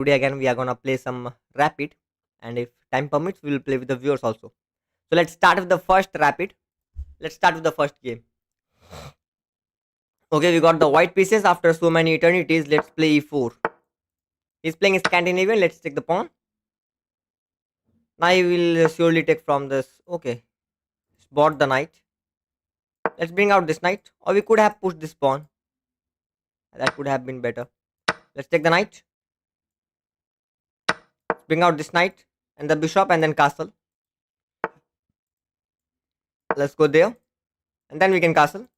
Today again we are gonna play some rapid, and if time permits, we will play with the viewers also. So let's start with the first rapid. Let's start with the first game. Okay, we got the white pieces after so many eternities. Let's play e4. He's playing Scandinavian. Let's take the pawn. Now he will surely take from this. Okay, bought the knight. Let's bring out this knight, or we could have pushed this pawn. That could have been better. Let's take the knight. Bring out this knight and the bishop and then castle. Let's go there, and then we can castle.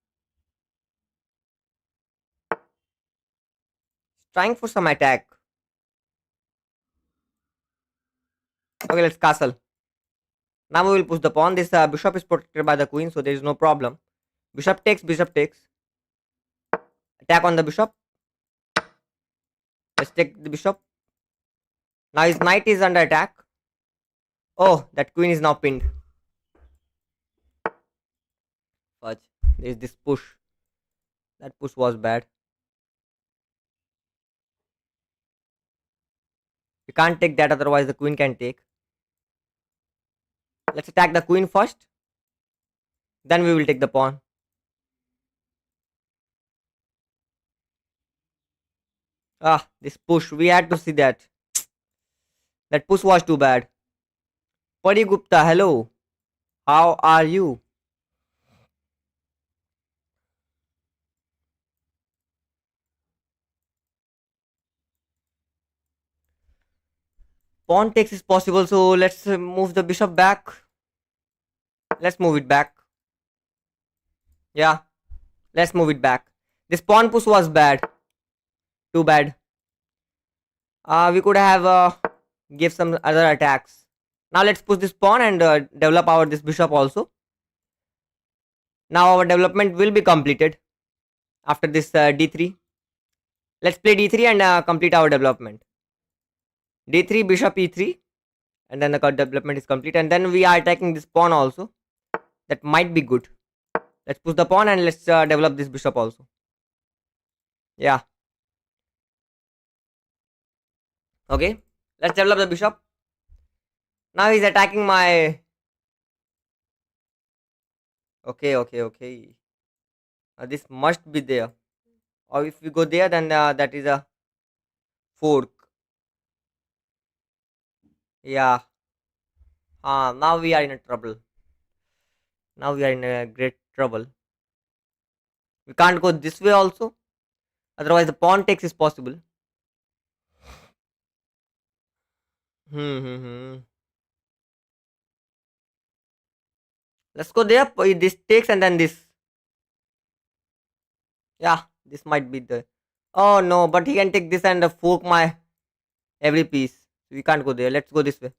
Trying for some attack. Okay, let's castle. Now we will push the pawn. This bishop is protected by the queen, so there is no problem. Bishop takes, bishop takes. Attack on the bishop. Let's take the bishop. Now his knight is under attack. Oh, that queen is now pinned. Fudge. There is this push. That push was bad. We can't take that, otherwise the queen can take. Let's attack the queen first. Then we will take the pawn. Ah, this push. We had to see that. That push was too bad. Pari Gupta, hello. How are you? Pawn takes is possible, so let's move the bishop back. Let's move it back. Yeah, let's move it back. This pawn push was bad. Too bad. We could have give some other attacks. Now let's push this pawn and develop our this bishop also. Now our development will be completed after this d3. Let's play d3 and complete our development. d3, bishop e3, and then the development is complete. And then we are attacking this pawn also. That might be good. Let's push the pawn and let's develop this bishop also. Yeah. Okay. Let's develop the bishop. Now he's attacking my... Okay. This must be there. Or if we go there, then that is a fork. Yeah. Now we are in a trouble. Now we are in a great trouble. We can't go this way also. Otherwise the pawn takes is possible. Hmm. Let's go there. This takes and then this. Yeah, this might be the... Oh no, but he can take this and fork my every piece. We can't go there. Let's go this way.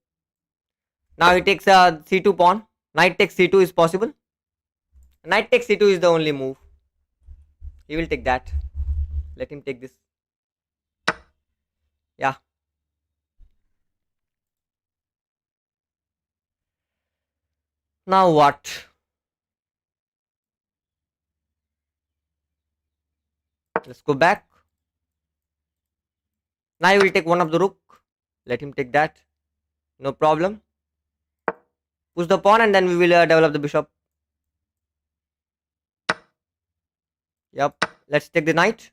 Now he takes c2 pawn. Knight takes c2 is possible. Knight takes c2 is the only move. He will take that. Let him take this. Yeah. Now what? Let's go back. Now he will take one of the rook. Let him take that. No problem. Push the pawn and then we will develop the bishop. Yep. Let's take the knight.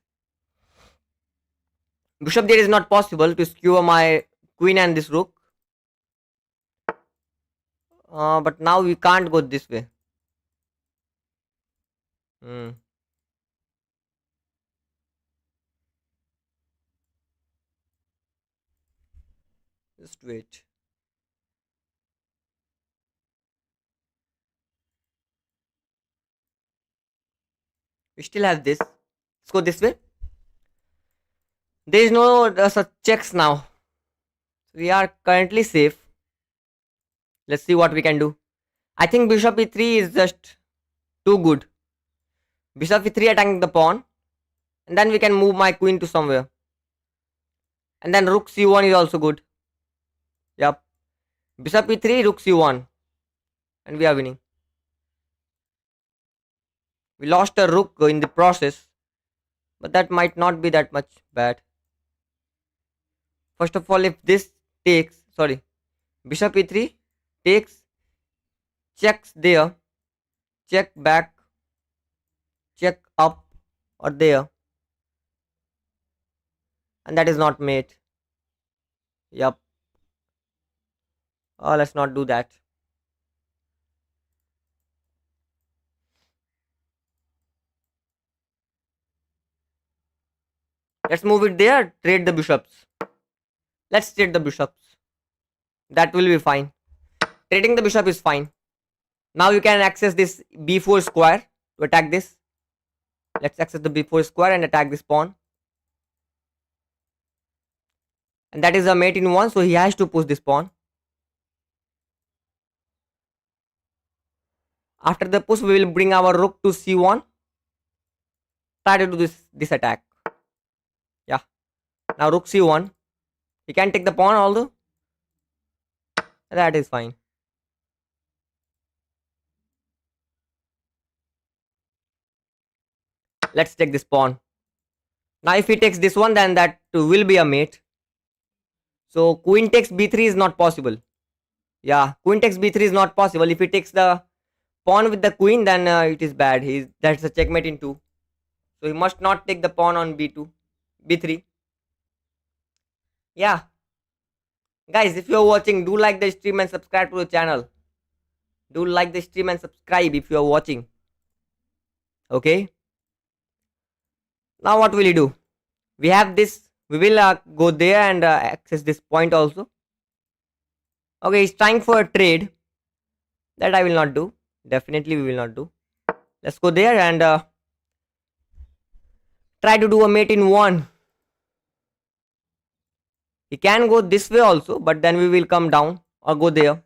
Bishop there is not possible to skewer my queen and this rook. But now we can't go this way. Just wait. We still have this. Let's go this way. There is no such checks now. We are currently safe. Let's see what we can do. I think bishop e3 is just too good. Bishop e3 attacking the pawn. And then we can move my queen to somewhere. And then rook c1 is also good. Yep. Bishop e3, rook c1. And we are winning. We lost a rook in the process. But that might not be that much bad. First of all, if this takes, sorry, bishop e3 takes, checks there, check back, check up or there, and that is not mate. Yup. Oh, let's not do that. Let's move it there, trade the bishops. Let's trade the bishops. That will be fine. Trading the bishop is fine. Now you can access this b4 square to attack this. Let's access the b4 square and attack this pawn. And that is a mate in 1, so he has to push this pawn. After the push, we will bring our rook to c1. Try to do this attack. Yeah. Now rook c1. He can take the pawn although. That is fine. Let's take this pawn. Now if he takes this one, then that will be a mate. So queen takes b3 is not possible. Yeah, queen takes b3 is not possible. If he takes the pawn with the queen, then it is bad. That's a checkmate in 2. So he must not take the pawn on b2, b3. Yeah. Guys, if you're watching, do like the stream and subscribe to the channel. Do like the stream and subscribe if you're watching. Okay. Now what will he do? We have this. We will go there and access this point also. Okay, he's trying for a trade. That I will not do. Definitely we will not do. Let's go there and try to do a mate in 1. He can go this way also, but then we will come down or go there.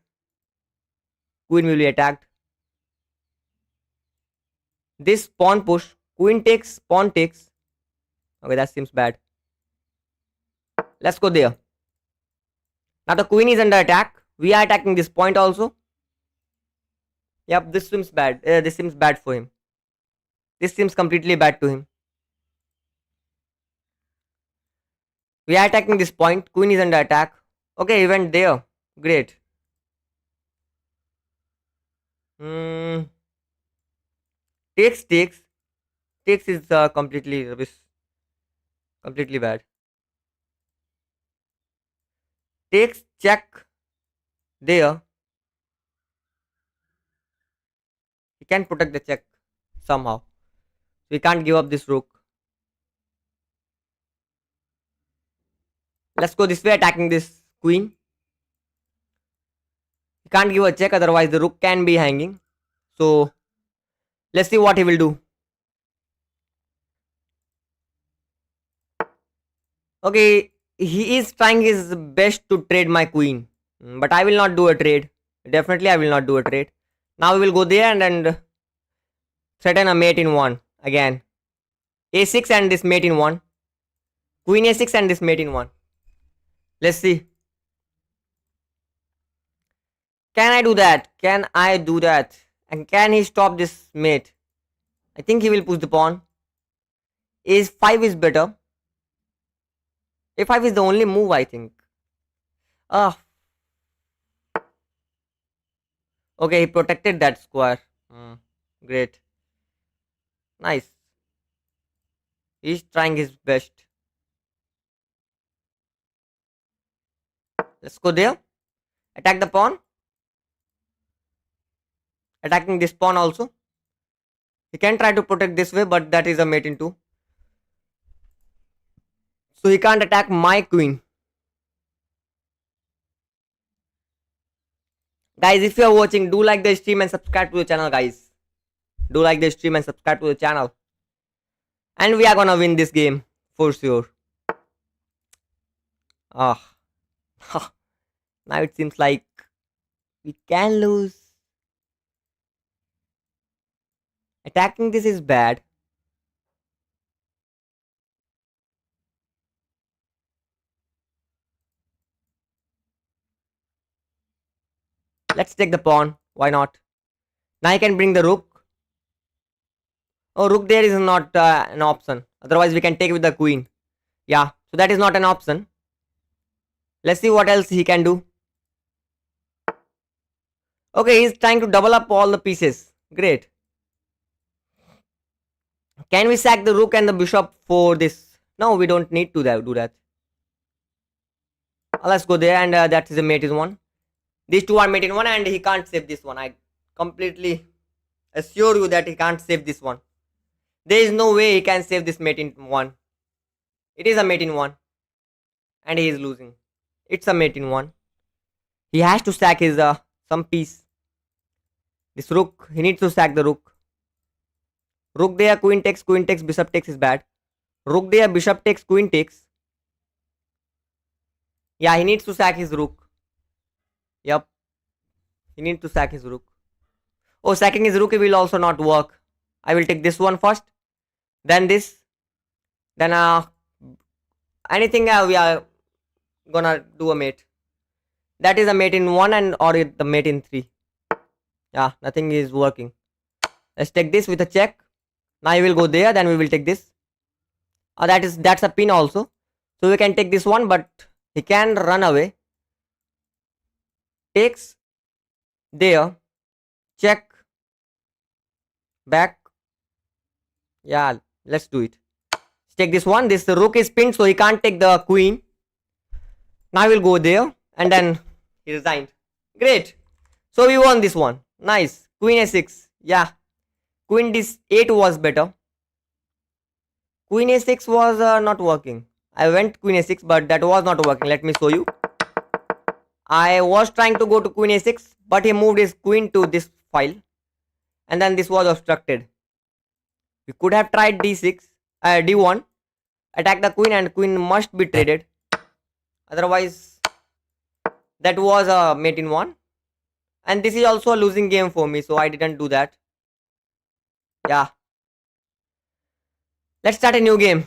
Queen will be attacked. This pawn push. Queen takes, pawn takes. Okay, that seems bad. Let's go there. Now the queen is under attack. We are attacking this point also. Yep, this seems bad. This seems bad for him. This seems completely bad to him. We are attacking this point. Queen is under attack. Okay, he went there. Great. Takes, takes. Takes is completely rubbish. Completely bad. Takes, check. There. He can protect the check somehow. We can't give up this rook. Let's go this way, attacking this queen. He can't give a check, otherwise the rook can be hanging. So let's see what he will do. Okay, he is trying his best to trade my queen, but I will not do a trade. Definitely I will not do a trade. Now we will go there and threaten a mate in 1 again. a6 and this mate in 1. Queen a6 and this mate in 1. Let's see. Can I do that? Can I do that? And can he stop this mate? I think he will push the pawn. a5 is better. a5 is the only move, I think. Ah. Okay, he protected that square. Great. Nice. He's trying his best. Let's go there. Attack the pawn. Attacking this pawn also. He can try to protect this way, but that is a mate in 2. So he can't attack my queen. Guys, if you are watching, do like the stream and subscribe to the channel, guys. Do like the stream and subscribe to the channel. And we are gonna win this game for sure. Ah. Now it seems like we can lose. Attacking this is bad. Let's take the pawn. Why not? Now I can bring the rook. Oh, rook there is not an option. Otherwise, we can take with the queen. Yeah, so that is not an option. Let's see what else he can do. Okay, he's trying to double up all the pieces. Great. Can we sack the rook and the bishop for this? No, we don't need to do that. Let's go there, and that is a mate in one. These two are mate in one, and he can't save this one. I completely assure you that he can't save this one. There is no way he can save this mate in one. It is a mate in one, and he is losing. It's a mate in one. He has to sack his some piece. This rook, he needs to sack the rook. Rook there, queen takes, bishop takes is bad. Rook there, bishop takes, queen takes. Yeah, he needs to sack his rook. Yep. He needs to sack his rook. Oh, sacking his rook will also not work. I will take this one first. Then this. Then anything we are gonna do a mate. That is a mate in 1 and or the mate in 3. Yeah, nothing is working. Let's take this with a check. Now he will go there, then we will take this. That's a pin also. So we can take this one, but he can run away. Takes there. Check. Back. Yeah, let's do it. Let's take this one. This rook is pinned, so he can't take the queen. Now we'll go there, and then he resigned. Great. So we won this one. Nice. Queen a6. Yeah. Queen d8 was better. Queen a6 was not working. I went queen a6, but that was not working. Let me show you. I was trying to go to queen a6, but he moved his queen to this file, and then this was obstructed. We could have tried d6, d1, attack the queen, and queen must be traded. Otherwise, that was a mate in 1. And this is also a losing game for me, so I didn't do that. Yeah. Let's start a new game.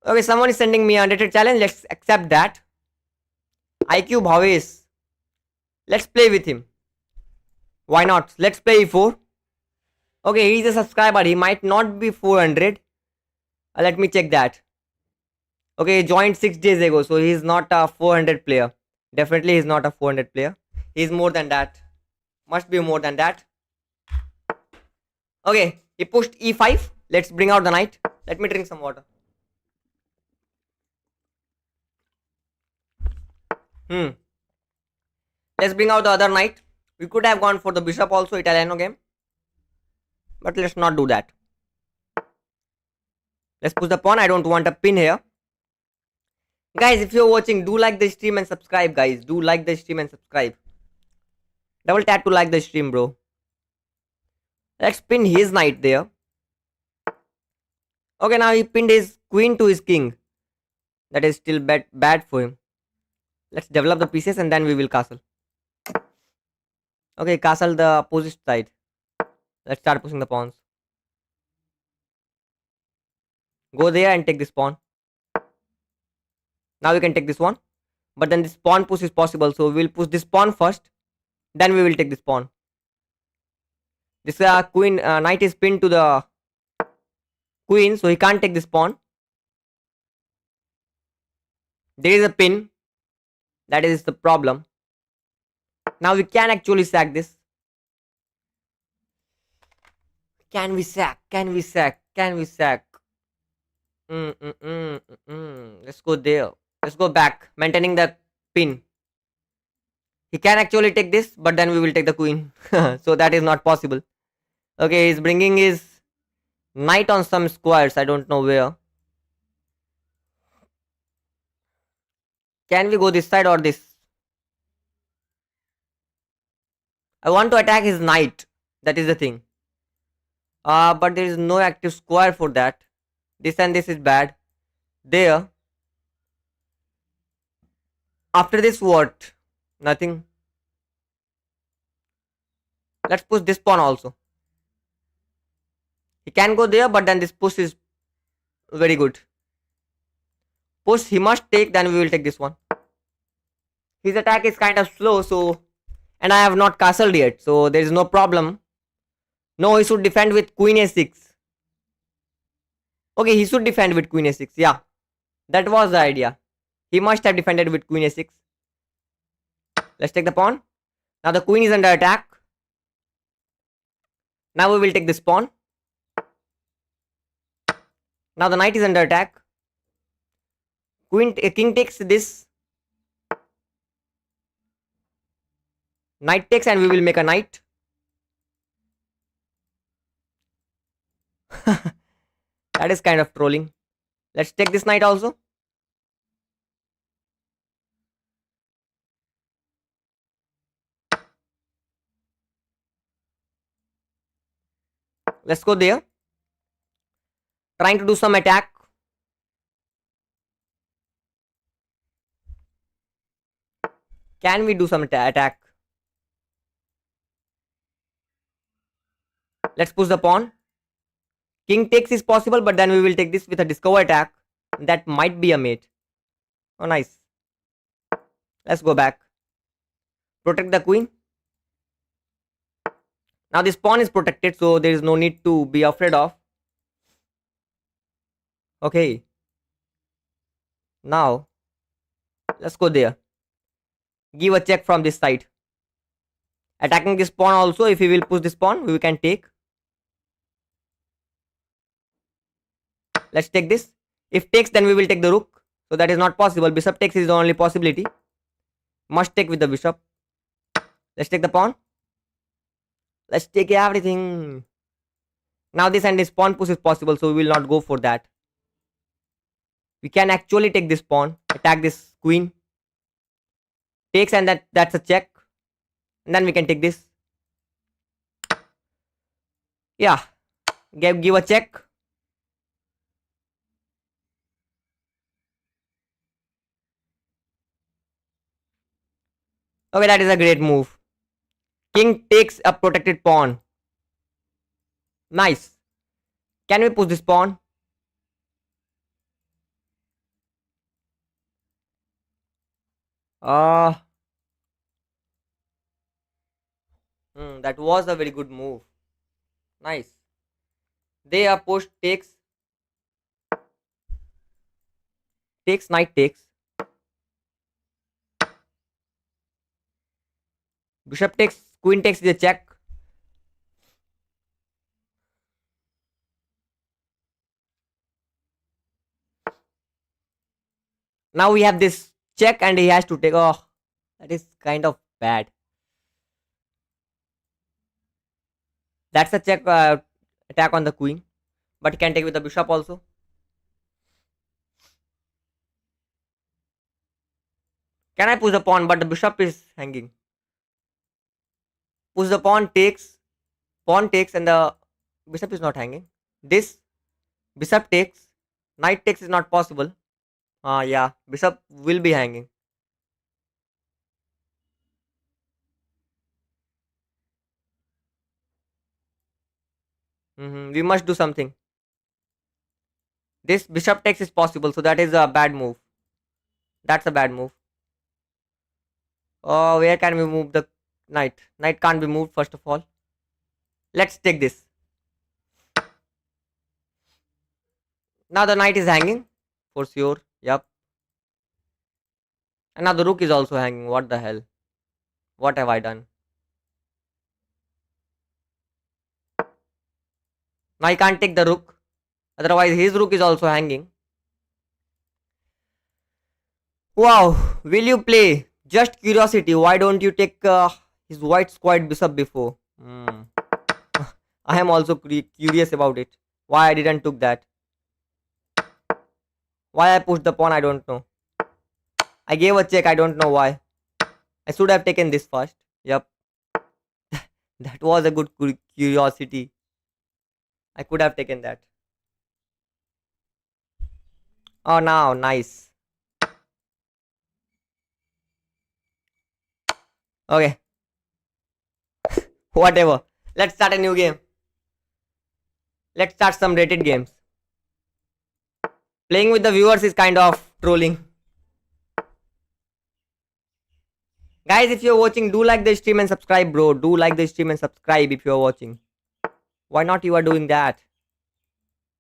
Okay, someone is sending me a unrated challenge. Let's accept that. IQ Bhavesh. Let's play with him. Why not? Let's play e4. Okay, he's a subscriber. He might not be 400. Let me check that. Okay, he joined 6 days ago, so he's not a 400 player. Definitely he's not a 400 player. He's more than that. Must be more than that. Okay, he pushed e5. Let's bring out the knight. Let me drink some water. Let's bring out the other knight. We could have gone for the bishop also, Italiano game. But let's not do that. Let's push the pawn. I don't want a pin here. Guys, if you're watching, do like the stream and subscribe, guys. Do like the stream and subscribe. Double tap to like the stream, bro. Let's pin his knight there. Okay, now he pinned his queen to his king. That is still bad for him. Let's develop the pieces and then we will castle. Okay, castle the opposite side. Let's start pushing the pawns. Go there and take this pawn. Now we can take this one. But then this pawn push is possible. So we will push this pawn first. Then we will take this pawn. This queen knight is pinned to the queen. So he can't take this pawn. There is a pin. That is the problem. Now we can actually sack this. Can we sack? Can we sack? Can we sack? Let's go there. Let's go back. Maintaining the pin. He can actually take this, but then we will take the queen. So that is not possible. Okay, he's bringing his knight on some squares. I don't know where. Can we go this side or this? I want to attack his knight. That is the thing. But there is no active square for that. This and this is bad. There. After this, what? Nothing. Let's push this pawn also. He can go there, but then this push is very good. Push he must take, then we will take this one. His attack is kind of slow, so... And I have not castled yet, so there is no problem. No, he should defend with queen a6. Okay, he should defend with queen a6, yeah. That was the idea. He must have defended with queen a6. Let's take the pawn. Now the queen is under attack. Now we will take this pawn. Now the knight is under attack. King takes this. Knight takes and we will make a knight. That is kind of trolling. Let's take this knight also. Let's go there. Trying to do some attack. Can we do some attack? Let's push the pawn. King takes is possible, but then we will take this with a discover attack. That might be a mate. Oh, nice. Let's go back. Protect the queen. Now this pawn is protected, so there is no need to be afraid of. Okay. Now, let's go there. Give a check from this side. Attacking this pawn also, if we will push this pawn, we can take. Let's take this. If takes, then we will take the rook. So that is not possible. Bishop takes is the only possibility. Must take with the bishop. Let's take the pawn. Let's take everything. Now this and this pawn push is possible, so we will not go for that. We can actually take this pawn, attack this queen. Takes and that's a check. And then we can take this. Yeah. Give a check. Okay, that is a great move. King takes a protected pawn. Nice. Can we push this pawn? That was a very good move. Nice. They are pushed, takes, knight takes. Bishop takes, queen takes is a check. Now we have this check and he has to take. Oh, that is kind of bad. That's a check attack on the queen. But he can take with the bishop also. Can I push the pawn? But the bishop is hanging. Push the pawn, takes, and the bishop is not hanging. This bishop takes, knight takes is not possible. Yeah, bishop will be hanging. We must do something. This bishop takes is possible, so that is a bad move. That's a bad move. Oh, where can we move the knight? Knight can't be moved, first of all. Let's take this. Now the knight is hanging, for sure. Yup. And now the rook is also hanging. What the hell? What have I done? Now I can't take the rook. Otherwise, his rook is also hanging. Wow. Will you play? Just curiosity. Why don't you take his white squared bishop before? I am also curious about it. Why I didn't took that? Why I pushed the pawn? I don't know. I gave a check. I don't know why. I should have taken this first. Yep. That was a good curiosity. I could have taken that. Oh, now, nice. Okay. Whatever. Let's start a new game. Let's start some rated games. Playing with the viewers is kind of trolling. Guys, if you're watching, do like the stream and subscribe, bro. Do like the stream and subscribe if you're watching. Why not you are doing that?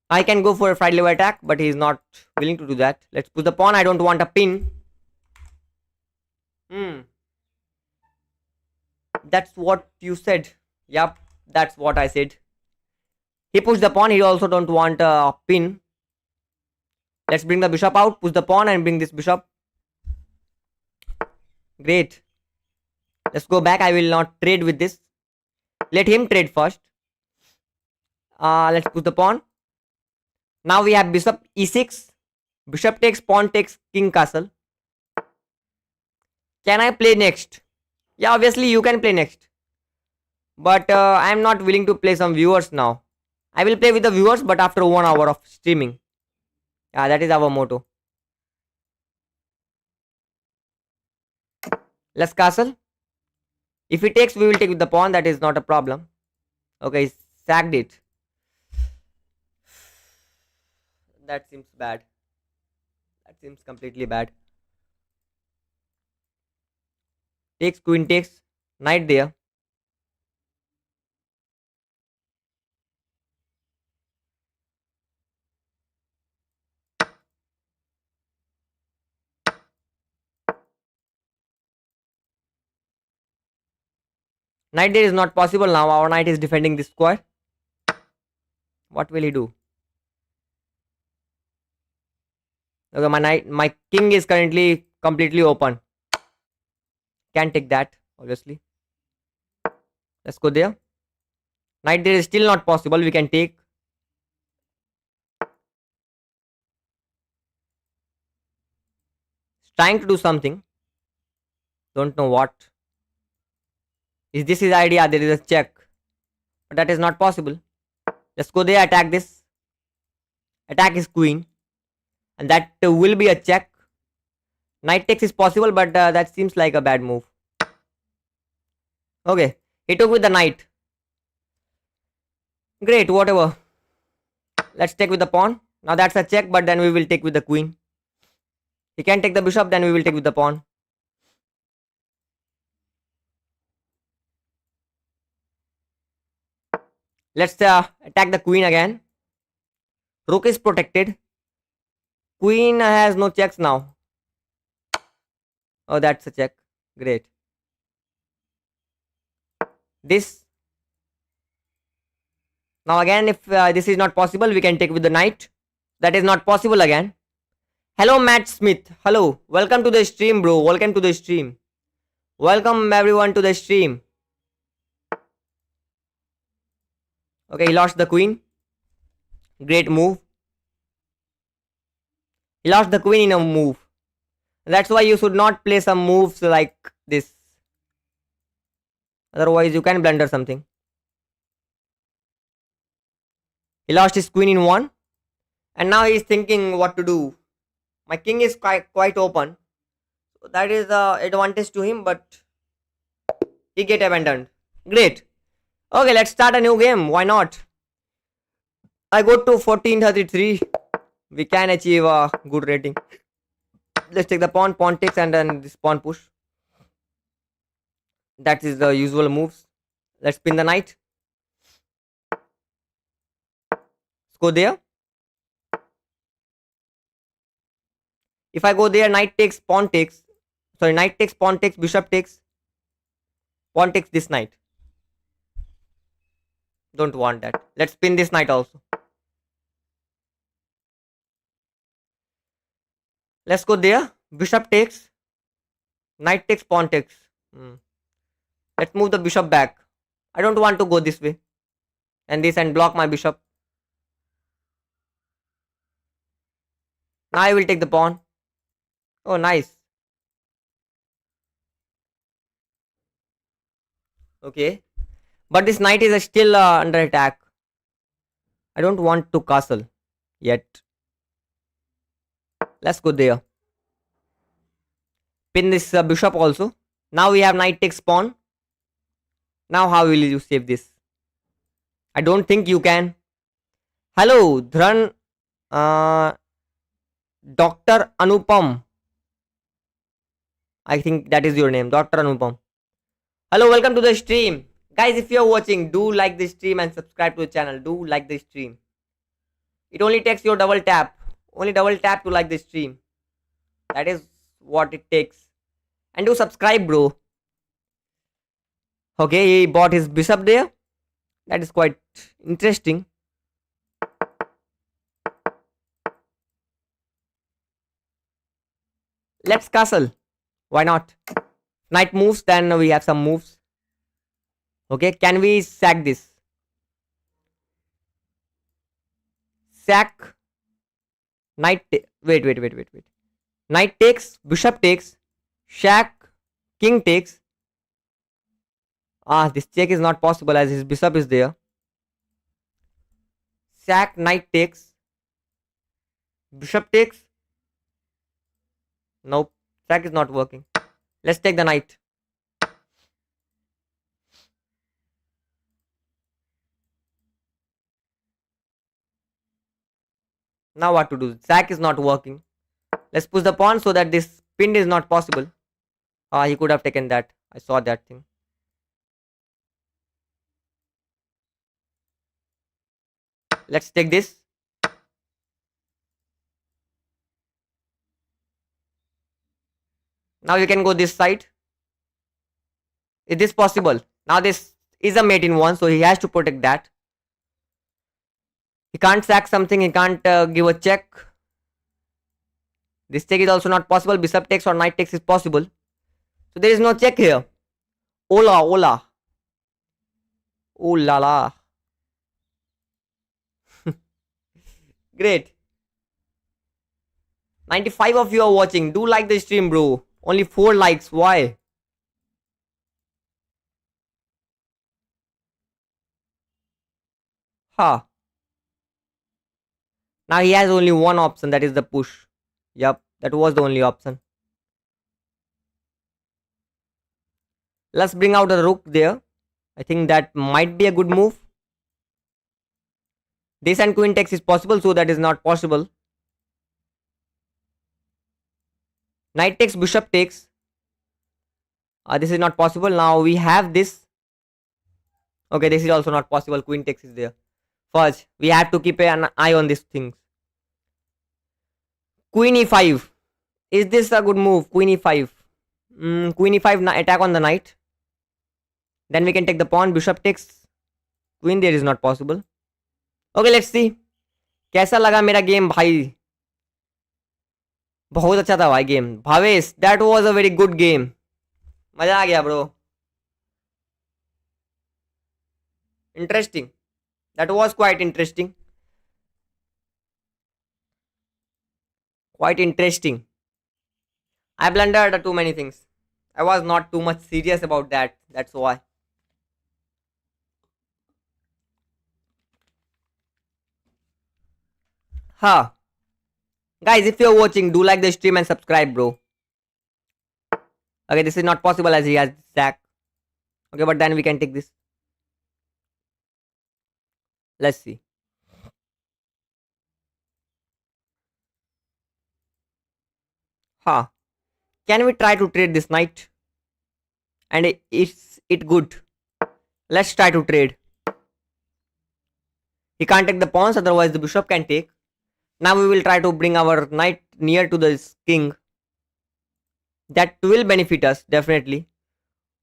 I can go for a fried liver attack, but he's not willing to do that. Let's put the pawn. I don't want a pin. Hmm. That's what you said. Yup. That's what I said. He pushed the pawn. He also don't want a pin. Let's bring the bishop out. Push the pawn and bring this bishop. Great. Let's go back. I will not trade with this. Let him trade first. Let's push the pawn. Now we have bishop e6. Bishop takes, pawn takes, king castle. Can I play next? Yeah, obviously you can play next. But I am not willing to play some viewers now. I will play with the viewers, but after 1 hour of streaming. Yeah, that is our motto. Let's castle. If he takes, we will take with the pawn. That is not a problem. Okay, sacked it. That seems bad. That seems completely bad. Takes, queen takes. Knight there. Knight there is not possible now. Our knight is defending this square. What will he do? Okay, my king is currently completely open. Can't take that, obviously. Let's go there. Knight there is still not possible. We can take. He's trying to do something. Don't know what. Is this his idea? There is a check. But that is not possible. Let's go there, attack this. Attack his queen. And that will be a check. Knight takes is possible, but that seems like a bad move. Okay. He took with the knight. Great, whatever. Let's take with the pawn. Now that's a check, but then we will take with the queen. He can take the bishop, then we will take with the pawn. Let's attack the queen again. Rook is protected. Queen has no checks now. Oh, that's a check. Great. This. Now again, if this is not possible, we can take with the knight. That is not possible again. Hello, Matt Smith. Hello. Welcome to the stream, bro. Welcome to the stream. Welcome everyone to the stream. Okay, he lost the queen. Great move. He lost the queen in a move. That's why you should not play some moves like this. Otherwise, you can blunder something. He lost his queen in one. And now he is thinking what to do. My king is quite open. So that is the advantage to him, but he get abandoned. Great. Okay, let's start a new game. Why not? I go to 1433. We can achieve a good rating. Let's take the pawn. Pawn takes and then this pawn push. That is the usual moves. Let's pin the knight. Let's go there. If I go there, knight takes, pawn takes. Sorry, knight takes, pawn takes, bishop takes. Pawn takes this knight. Don't want that. Let's pin this knight also. Let's go there. Bishop takes. Knight takes, pawn takes. Let's move the bishop back. I don't want to go this way. And this and block my bishop. Now I will take the pawn. Oh, nice. Okay. But this knight is still under attack. I don't want to castle yet. Let's go there. Pin this bishop also. Now we have knight takes pawn. Now how will you save this? I don't think you can. Hello, Dhran. Dr. Anupam. I think that is your name, Dr. Anupam. Hello, welcome to the stream. Guys, if you're watching, do like the stream and subscribe to the channel. Do like the stream. It only takes your double tap. Only double tap to like the stream. That is what it takes. And do subscribe, bro. Okay, he bought his bishop there. That is quite interesting. Let's castle. Why not? Knight moves, then we have some moves. Okay, can we sack this? Sack. Wait. Knight takes, bishop takes, sack, king takes. This check is not possible as his bishop is there. Sack, knight takes, bishop takes. Nope, sack is not working. Let's take the knight. Now what to do? Sack is not working. Let's push the pawn so that this pin is not possible. He could have taken that. I saw that thing. Let's take this. Now you can go this side. Is this possible? Now this is a mate in one, so he has to protect that. He can't sack something. He can't give a check. This check is also not possible. Bishop takes or knight takes is possible. So there is no check here. Ola. Oh la la. Great. 95 of you are watching. Do like the stream, bro. Only 4 likes. Why? Huh. Now he has only one option. That is the push. Yup. That was the only option. Let's bring out a rook there. I think that might be a good move. This and queen takes is possible, so that is not possible. Knight takes, bishop takes. This is not possible. Now we have this. Okay, this is also not possible. Queen takes is there. First, we have to keep an eye on these things. Queen e5. Is this a good move? Queen e5. Queen e5 attack on the knight. Then we can take the pawn. Bishop takes. Queen there is not possible. Okay, let's see. कैसा लगा मेरा game भाई? बहुत अच्छा था भाई game. Bhavesh, that was a very good game. मजा आ गया bro. Interesting. That was quite interesting. Quite interesting. I blundered too many things. I was not too much serious about that. That's why. Huh. Guys, if you're watching, do like the stream and subscribe, bro. Okay, this is not possible as he has sack. Okay, but then we can take this. Let's see. Huh. Can we try to trade this knight? And is it good? Let's try to trade. He can't take the pawns, otherwise the bishop can take. Now we will try to bring our knight near to this king. That will benefit us, definitely.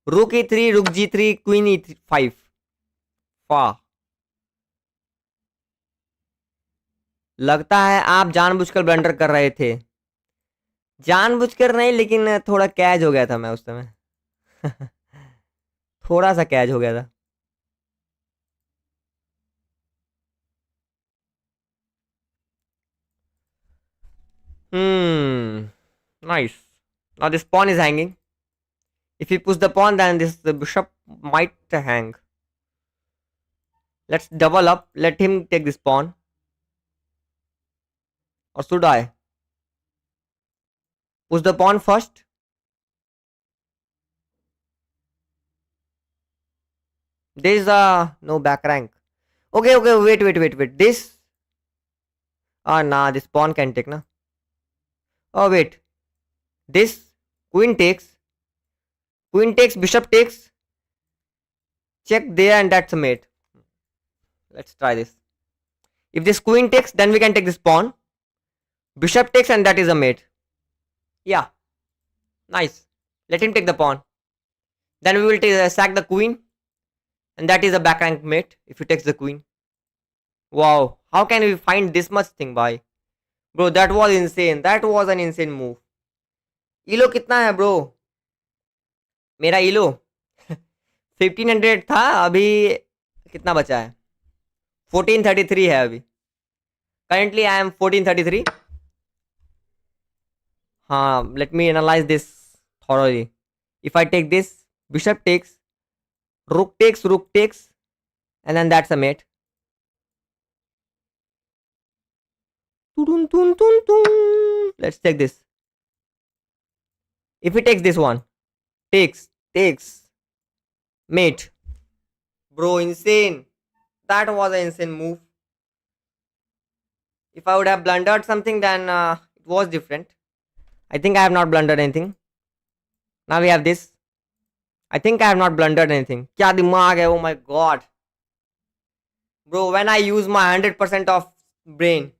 Rook e3, rook g3, queen e5. वाह, लगता है आप जानबूझकर blunder कर रहे थे. जानबूझकर नहीं, लेकिन थोड़ा कैच हो गया था मैं उस समय. थोड़ा सा कैच हो गया था. Nice. Now this pawn is hanging. If we push the pawn, then the bishop might hang. Let's double up. Let him take this pawn. Or should I? Push the pawn first. There is no back rank. Okay, wait. This. Nah, this pawn can take, na. Oh, wait. This. Queen takes. Queen takes, bishop takes. Check there, and that's a mate. Let's try this. If this queen takes, then we can take this pawn. Bishop takes, and that is a mate. Yeah. Nice. Let him take the pawn. Then we will sack the queen, and that is a back rank mate if he takes the queen. Wow, how can we find this much thing, bhai? Bro, that was insane. That was an insane move. इलो कितना है bro? मेरा इलो 1500 था, अभी कितना बचा है? 1433 है अभी. Currently I am 1433. हाँ, let me analyze this thoroughly. If I take this, bishop takes, rook takes, and then that's a mate. Let's take this. If he takes this one, takes, mate. Bro, insane. That was an insane move. If I would have blundered something, then it was different. I think I have not blundered anything. Now we have this. I think I have not blundered anything. Kya dimag hai, oh my god. Bro, when I use my 100% of brain,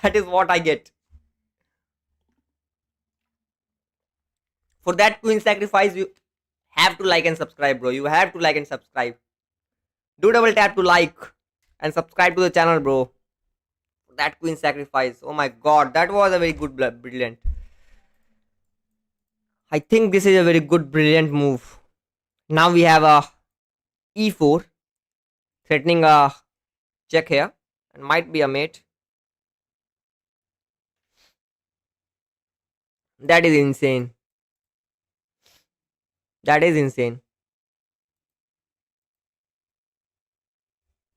that is what I get. For that queen sacrifice, you have to like and subscribe, bro. You have to like and subscribe. Do double tap to like and subscribe to the channel, bro. That queen sacrifice. Oh my god, that was a very good, brilliant. I think this is a very good, brilliant move. Now we have a e4, threatening a check here, and might be a mate. That is insane. That is insane.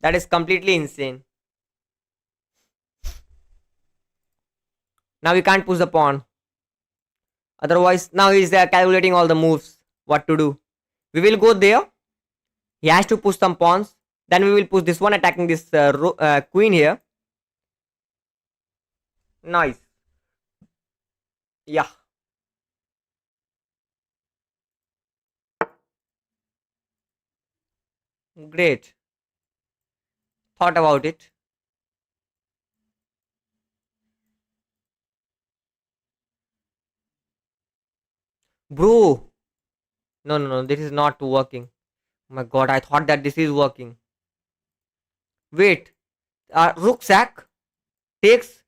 That is completely insane. Now we can't push the pawn. Otherwise, now he's calculating all the moves. What to do? We will go there. He has to push some pawns. Then we will push this one, attacking this queen here. Nice. Yeah. Great. Thought about it. Bro. No. This is not working. Oh my god, I thought that this is working. Wait. Rook sack takes.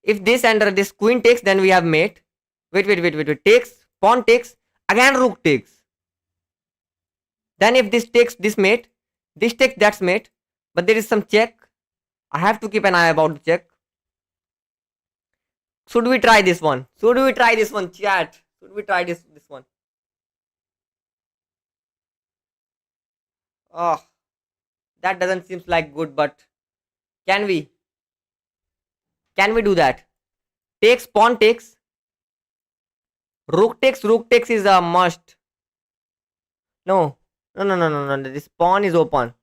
If this and this queen takes, then we have mate. Wait. Takes. Pawn takes. Again rook takes. Then if this takes this mate, this takes that's mate. But there is some check. I have to keep an eye about the check. Should we try this one? Chat? Should we try this one? Oh, that doesn't seem like good, but can we? Can we do that? Takes, pawn takes. Rook takes is a must. No. This pawn is open.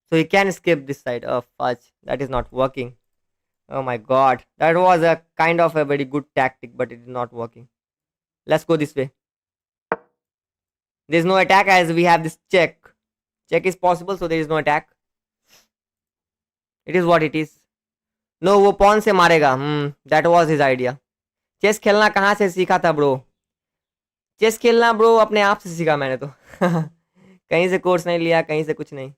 So he can escape this side. Oh, fudge. That is not working. Oh my god. That was a kind of a very good tactic, but it is not working. Let's go this way. There is no attack as we have this check. Check is possible, so there is no attack. It is what it is. No, वो pawn से मारेगा. That was his idea. Chess खेलना कहाँ से सीखा था bro? Chess खेलना bro अपने आप से सीखा मैंने तो. कहीं से कोर्स नहीं लिया, कहीं से कुछ नहीं.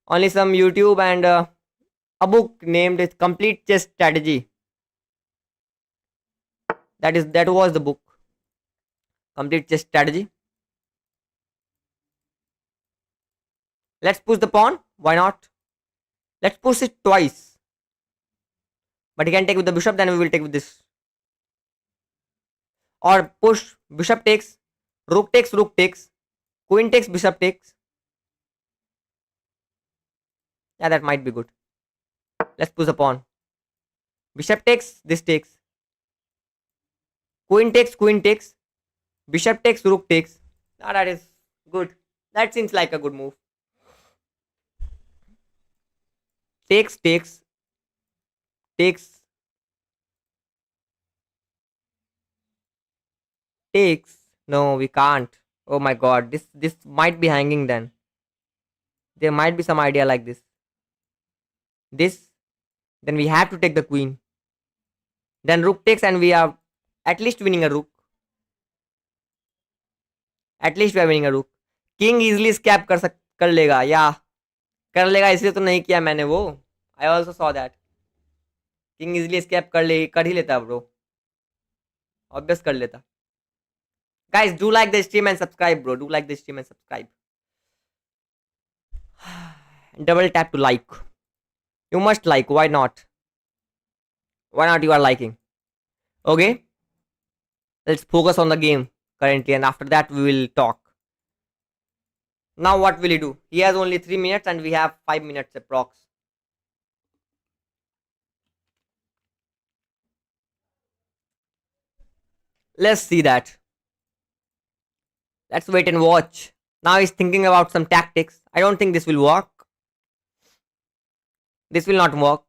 Only some YouTube and a book named Complete Chess Strategy. That was the book. Complete Chess Strategy. Let's push the pawn. Why not? Let's push it twice. But he can take with the bishop, then we will take with this. Or push, bishop takes, rook takes, queen takes, bishop takes. Yeah, that might be good. Let's push the pawn. Bishop takes, this takes. Queen takes, bishop takes, rook takes. Now that is good. That seems like a good move. Takes. No, we can't. Oh my god, this might be hanging then. There might be some idea like this. Then we have to take the queen. Then rook takes and we are At least winning a rook. At least we are winning a rook. King easily scap कर लेगा या कर लेगा, इसलिए तो नहीं किया मैंने वो. I also saw that. King easily escape कर ही लेता ब्रो. Obvious कर लेता. Guys, do like the stream and subscribe, bro. Do like the stream and subscribe. Double tap to like. You must like. Why not? Why not you are liking? Okay. Let's focus on the game currently, and after that we will talk. Now what will he do? He has only 3 minutes and we have 5 minutes approx. Let's see that. Let's wait and watch. Now he's thinking about some tactics. I don't think this will work. This will not work.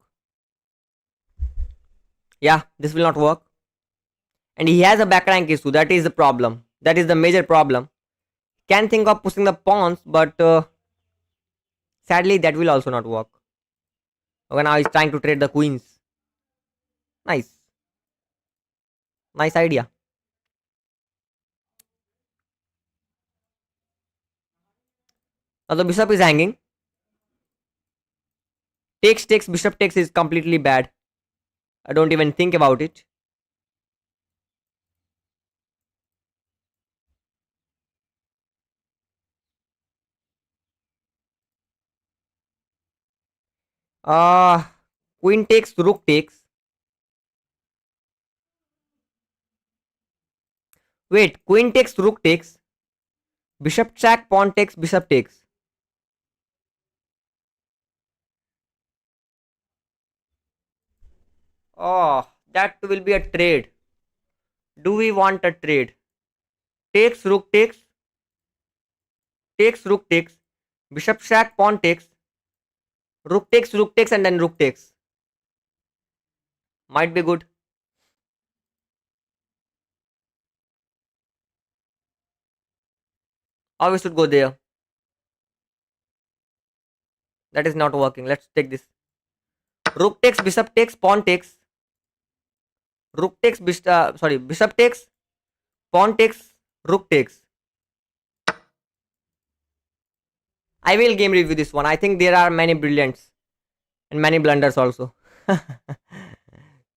Yeah, this will not work. And he has a back rank issue. That is the problem. That is the major problem. Can think of pushing the pawns, but sadly that will also not work. Okay, now he's trying to trade the queens. Nice. Nice idea. Now the bishop is hanging. Takes, bishop takes is completely bad. I don't even think about it. Queen takes, rook takes. Wait, queen takes, rook takes. Bishop sack, pawn takes, bishop takes. Oh, that will be a trade. Do we want a trade? Takes, rook takes. Takes, rook takes. Bishop sack, pawn takes. Rook takes, and then rook takes. Might be good. Or we should go there. That is not working. Let's take this. Rook takes, bishop takes, pawn takes. Rook takes, bishop takes, pawn takes, rook takes. I will game review this one. I think there are many brilliants and many blunders also. So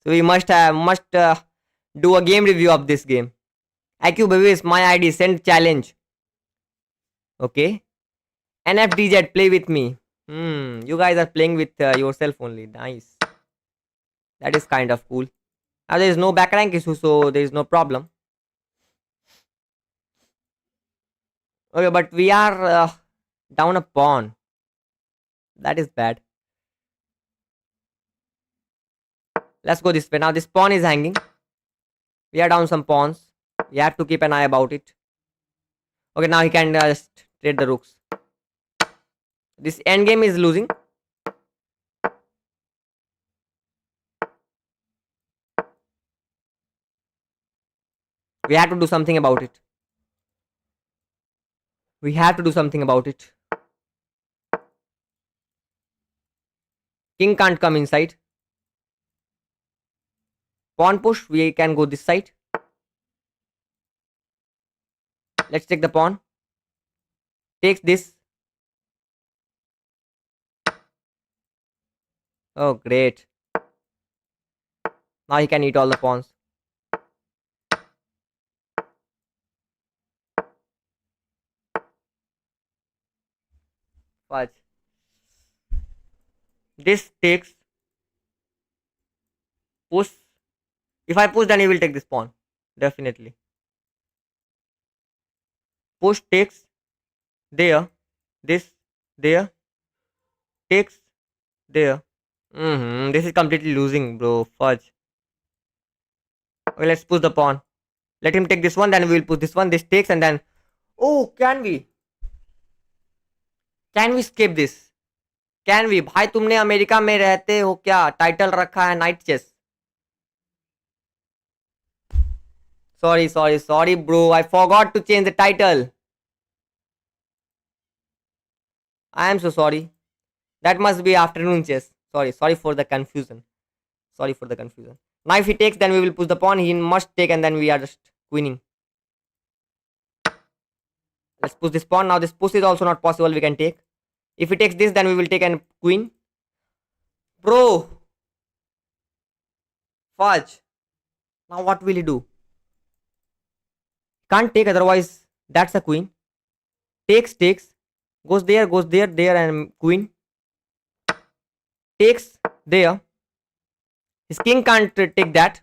we must do a game review of this game. IQ baby is my ID. Send challenge. Okay. NFDZ, play with me. You guys are playing with yourself only. Nice. That is kind of cool. Now there is no back rank issue, so there is no problem. Okay, but we are down a pawn. That is bad. Let's go this way. Now this pawn is hanging. We are down some pawns. We have to keep an eye about it. Okay, now he can just trade the rooks. This endgame is losing. We have to do something about it. We have to do something about it. King can't come inside. Pawn push. We can go this side. Let's take the pawn. Takes this. Oh, great. Now he can eat all the pawns. Watch. This takes. Push. If I push, then he will take this pawn. Definitely. Push takes. There. This. There. Takes. There. This is completely losing, bro. Fudge. Okay, let's push the pawn. Let him take this one, then we will push this one. This takes, and then. Oh, can we? Can we skip this? Can we? भाई तुमने America में रहते हो क्या? Title रखा है night chess. Sorry, bro. I forgot to change the title. I am so sorry. That must be afternoon chess. Sorry for the confusion. Sorry for the confusion. Now if he takes, then we will push the pawn. He must take, and then we are just queening. Let's push this pawn. Now this push is also not possible. We can take. If he takes this, then we will take and queen. Bro. Fudge. Now what will he do? Can't take, otherwise that's a queen. Takes, takes. Goes there, there, and queen. Takes there. His king can't take that.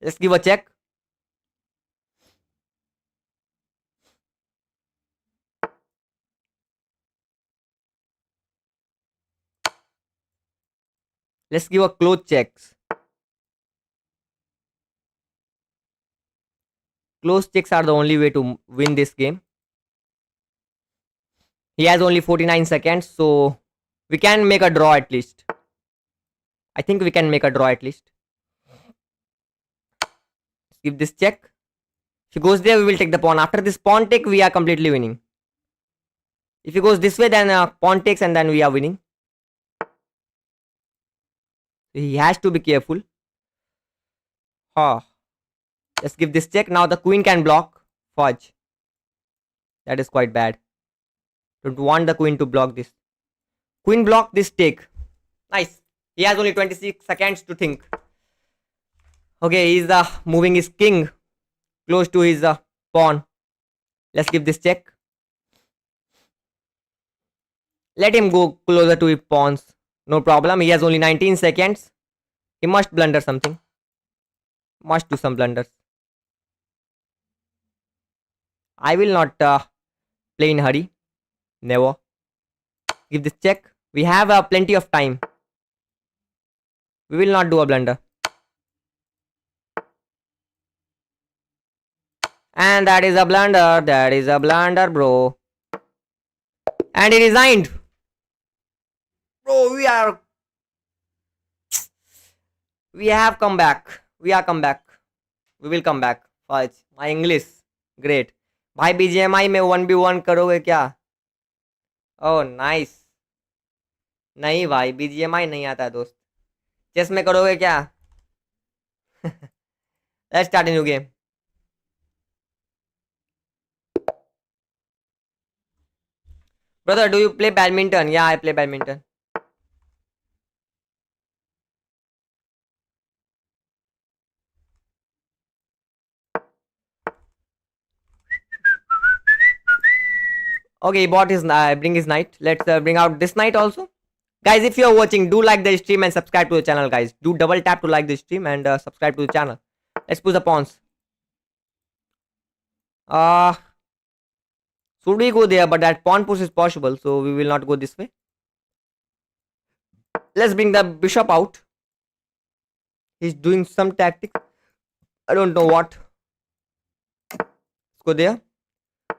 Let's give a check. Let's give a close checks. Close checks are the only way to win this game. He has only 49 seconds, so we can make a draw at least. I think we can make a draw at least. Let's give this check. If he goes there, we will take the pawn. After this pawn take, we are completely winning. If he goes this way, then pawn takes, and then we are winning. He has to be careful. Let's give this check. Now the queen can block. Fudge. That is quite bad. Don't want the queen to block this. Queen block this take. Nice. He has only 26 seconds to think. Okay, he's moving his king close to his pawn. Let's give this check. Let him go closer to his pawns. No problem. He has only 19 seconds. He must blunder something. Must do some blunders. I will not play in hurry. Never. Give this check. We have plenty of time. We will not do a blunder. And that is a blunder. That is a blunder, bro. And he resigned. Bro, we have come back. We are come back. We will come back. Fudge. My English. Great. भाई BGMI में 1v1 करोगे क्या? Oh, nice. नहीं भाई, BGMI नहीं आता दोस्त. Chess में करोगे क्या? Let's start a new game. Brother, do you play badminton? Yeah, I play badminton. Okay, bought his bring his knight. Let's bring out this knight also. Guys, if you're watching, do like the stream and subscribe to the channel, guys. Do double tap to like the stream and subscribe to the channel. Let's push the pawns. Should we go there? But that pawn push is possible, so we will not go this way. Let's bring the bishop out. He's doing some tactics. I don't know what. Let's go there.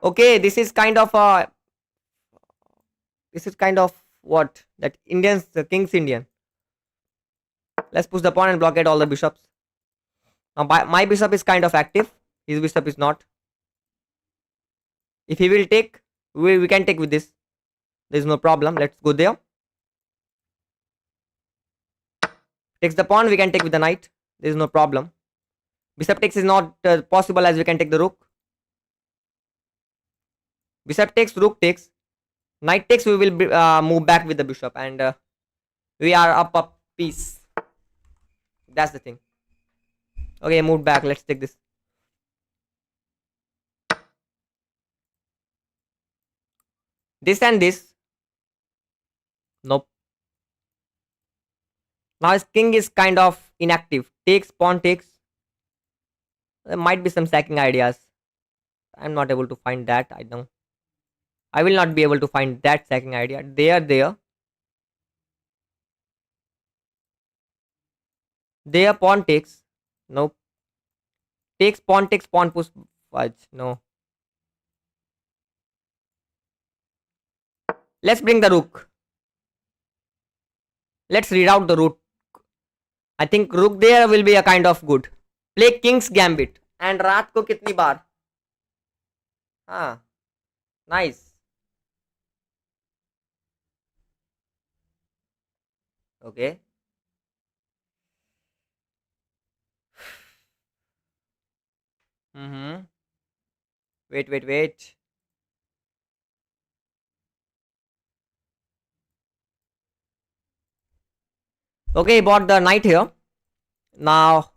Okay, this is kind of what? That Indians, the king's Indian. Let's push the pawn and blockade all the bishops. Now my bishop is kind of active. His bishop is not. If he will take, we can take with this. There is no problem. Let's go there. Takes the pawn, we can take with the knight. There is no problem. Bishop takes is not possible, as we can take the rook. Bishop takes, rook takes. Knight takes, we will move back with the bishop, and we are up a piece. That's the thing. Okay, move back. Let's take this. This and this. Nope. Now his king is kind of inactive. Takes, pawn takes. There might be some sacking ideas. I'm not able to find that. I know. I will not be able to find that sacking idea. There. There, pawn takes. Nope. Takes, pawn push. Fudge. No. Let's bring the rook. Let's read out the rook. I think rook there will be a kind of good. Play king's gambit. And रात को कितनी बार? Ah, nice. Okay. Mm-hmm. Wait, wait, wait. Okay, bought the knight here. Now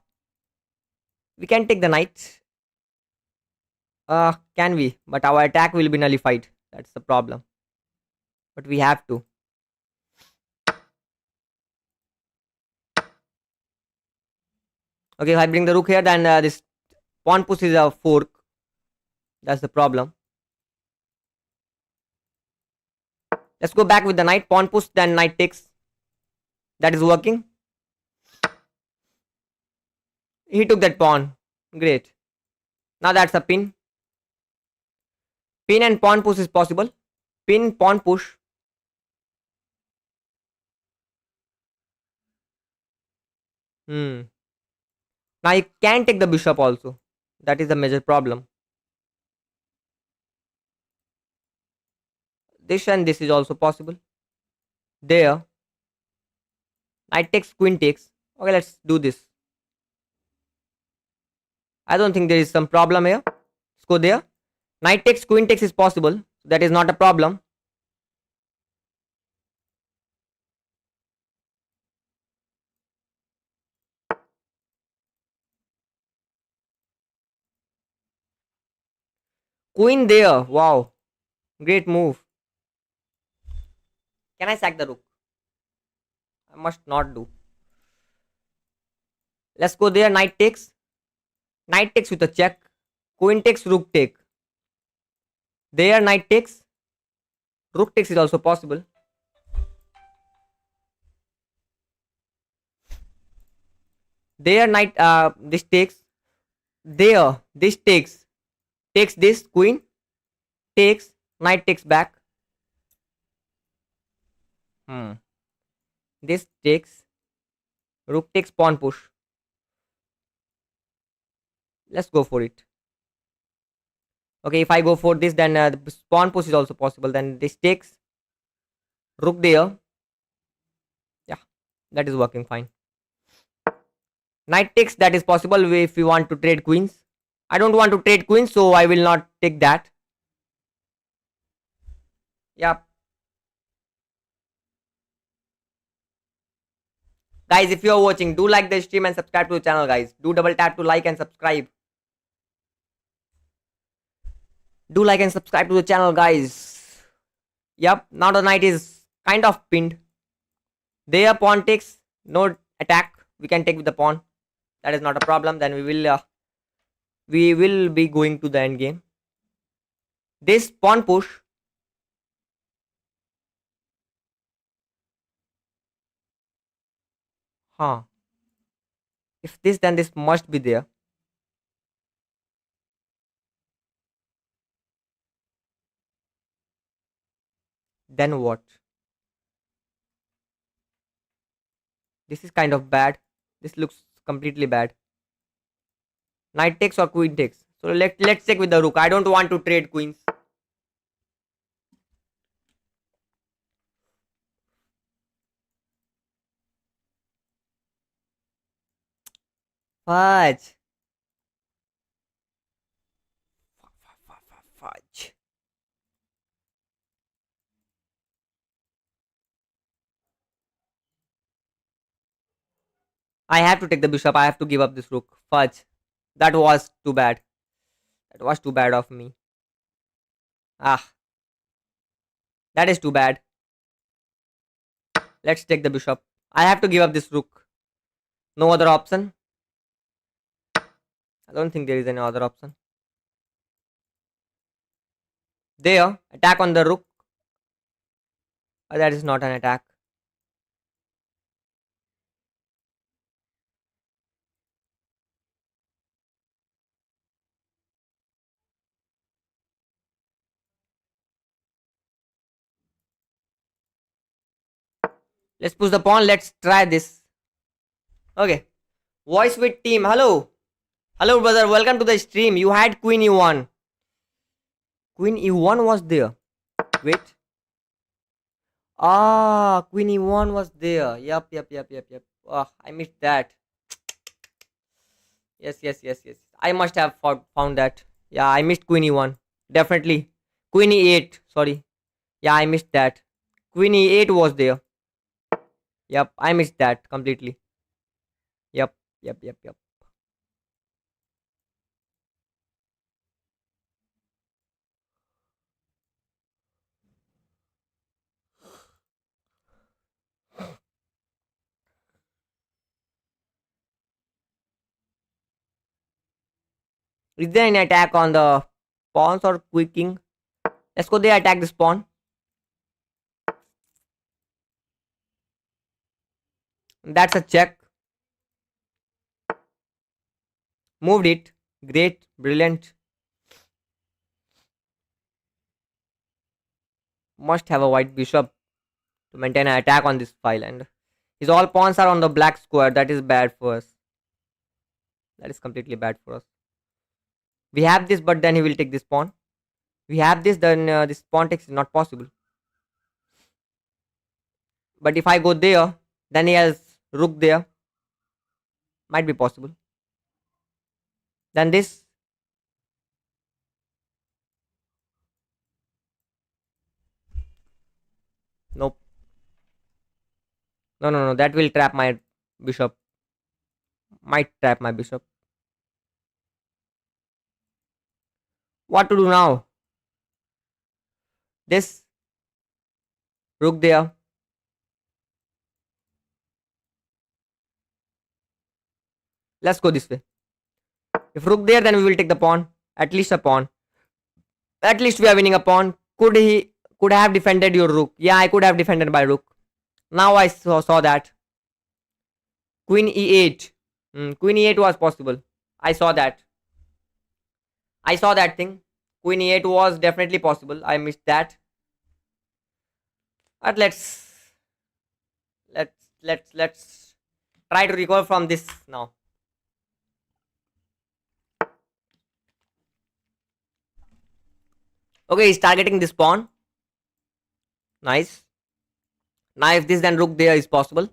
we can take the knight. Can we? But our attack will be nullified. That's the problem. But we have to. Okay, if I bring the rook here, then this pawn push is a fork. That's the problem. Let's go back with the knight. Pawn push, then knight takes. That is working. He took that pawn. Great. Now that's a pin. Pin and pawn push is possible. Pin, pawn push. Hmm. Now you can take the bishop also. That is the major problem. This and this is also possible. There. Knight takes, queen takes. Okay, let's do this. I don't think there is some problem here. Let's go there. Knight takes, queen takes is possible. That is not a problem. Queen there. Wow. Great move. Can I sack the rook? I must not do. Let's go there. Knight takes. Knight takes with a check. Queen takes, rook take. There, knight takes. Rook takes is also possible. There, knight, this takes. There, this takes. Takes this, queen. Takes. Knight takes back. Hmm. This takes. Rook takes, pawn push. Let's go for it. Okay, if I go for this, then the pawn push is also possible. Then this takes. Rook there. Yeah, that is working fine. Knight takes, that is possible if we want to trade queens. I don't want to trade queens, so I will not take that. Yeah. Guys, if you are watching, do like the stream and subscribe to the channel, guys. Do double tap to like and subscribe. Do like and subscribe to the channel, guys. Yep, now the knight is kind of pinned. There, pawn takes, no attack. We can take with the pawn. That is not a problem. Then we will be going to the end game. This pawn push. Huh. If this, then this must be there. Then what? This is kind of bad. This looks completely bad. Knight takes or queen takes. So let's check with the rook. I don't want to trade queens. Fudge. Fudge. I have to take the bishop. I have to give up this rook. Fudge. That was too bad. That was too bad of me. Ah, that is too bad. Let's take the bishop. I have to give up this rook. No other option. I don't think there is any other option. There, attack on the rook. That is not an attack. Let's push the pawn. Let's try this. Okay. Voice with team. Hello. Hello, brother. Welcome to the stream. You had queen, you won. Queen e1 was there. Wait. Ah, Queen e1 was there. Yep. Ah, I missed that. Yes. I must have found that. Yeah, I missed Queen e1. Definitely. Queen e8. Sorry. Yeah, I missed that. Queen e8 was there. Yep, I missed that completely. Yep. Is there any attack on the pawns or quick king? Let's go there, attack this pawn. That's a check. Moved it. Great, brilliant. Must have a white bishop to maintain an attack on this file. And his all pawns are on the black square. That is bad for us. That is completely bad for us. We have this, but then he will take this pawn. We have this, then this pawn takes is not possible. But if I go there, then he has rook there. Might be possible. Then this. Nope. No. That will trap my bishop. Might trap my bishop. What to do now? This. Rook there. Let's go this way. If rook there, then we will take the pawn. At least a pawn. At least we are winning a pawn. Could have defended your rook? Yeah, I could have defended my rook. Now I saw that. Queen e8. Queen e8 was possible. I saw that. I saw that thing. Queen e8 was definitely possible. I missed that. But let's try to recover from this now. Okay, he's targeting this pawn. Nice. Now if this, then rook there is possible.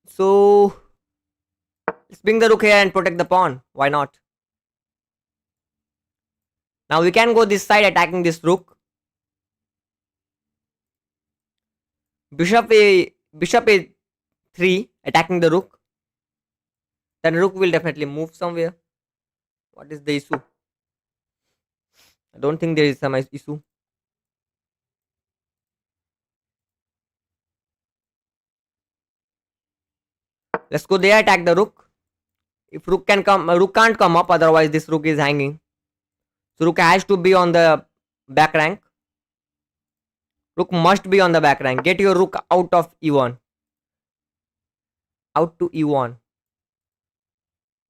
So let's bring the rook here and protect the pawn. Why not? Now we can go this side attacking this rook. Bishop a3 attacking the rook. Then rook will definitely move somewhere. What is the issue? I don't think there is some issue. Let's go there, attack the rook. If rook can't come up, otherwise this rook is hanging. So rook has to be on the back rank. Rook must be on the back rank. Get your rook out of e1. Out to e1.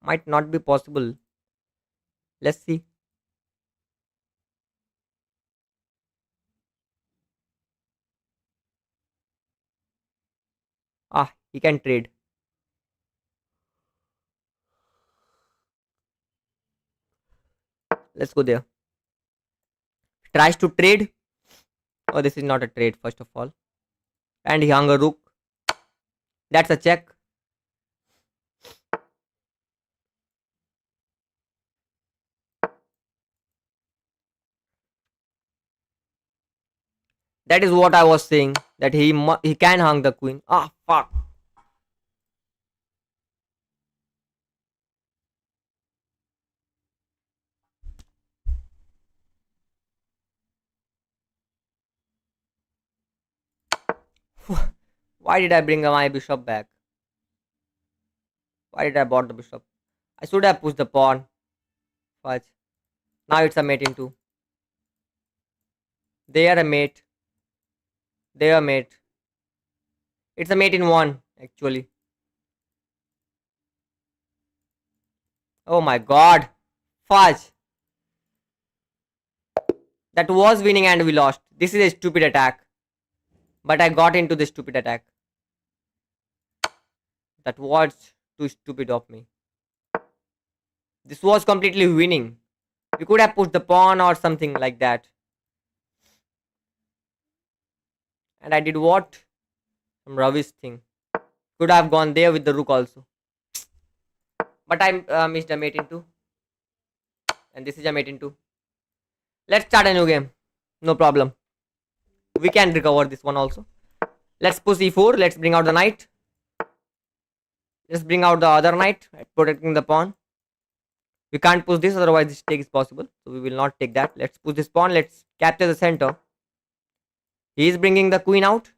Might not be possible. Let's see. Ah, he can trade. Let's go there. Tries to trade. Oh, this is not a trade, first of all. And he hung a rook. That's a check. That is what I was saying. That he can hang the queen. Ah, fuck. Why did I bring my bishop back? Why did I bought the bishop? I should have pushed the pawn. Fudge. Now it's a mate in two. They are a mate. They are a mate. It's a mate in one, actually. Oh my god. Fudge. That was winning and we lost. This is a stupid attack. But I got into the stupid attack. That was too stupid of me. This was completely winning. We could have pushed the pawn or something like that. And I did what? Some rubbish thing. Could have gone there with the rook also. But I missed a mate in two. And this is a mate in two. Let's start a new game. No problem. We can recover this one also. Let's push e4. Let's bring out the knight. Let's bring out the other knight, protecting the pawn. We can't push this, otherwise this take is possible. So we will not take that. Let's push this pawn. Let's capture the center. He is bringing the queen out.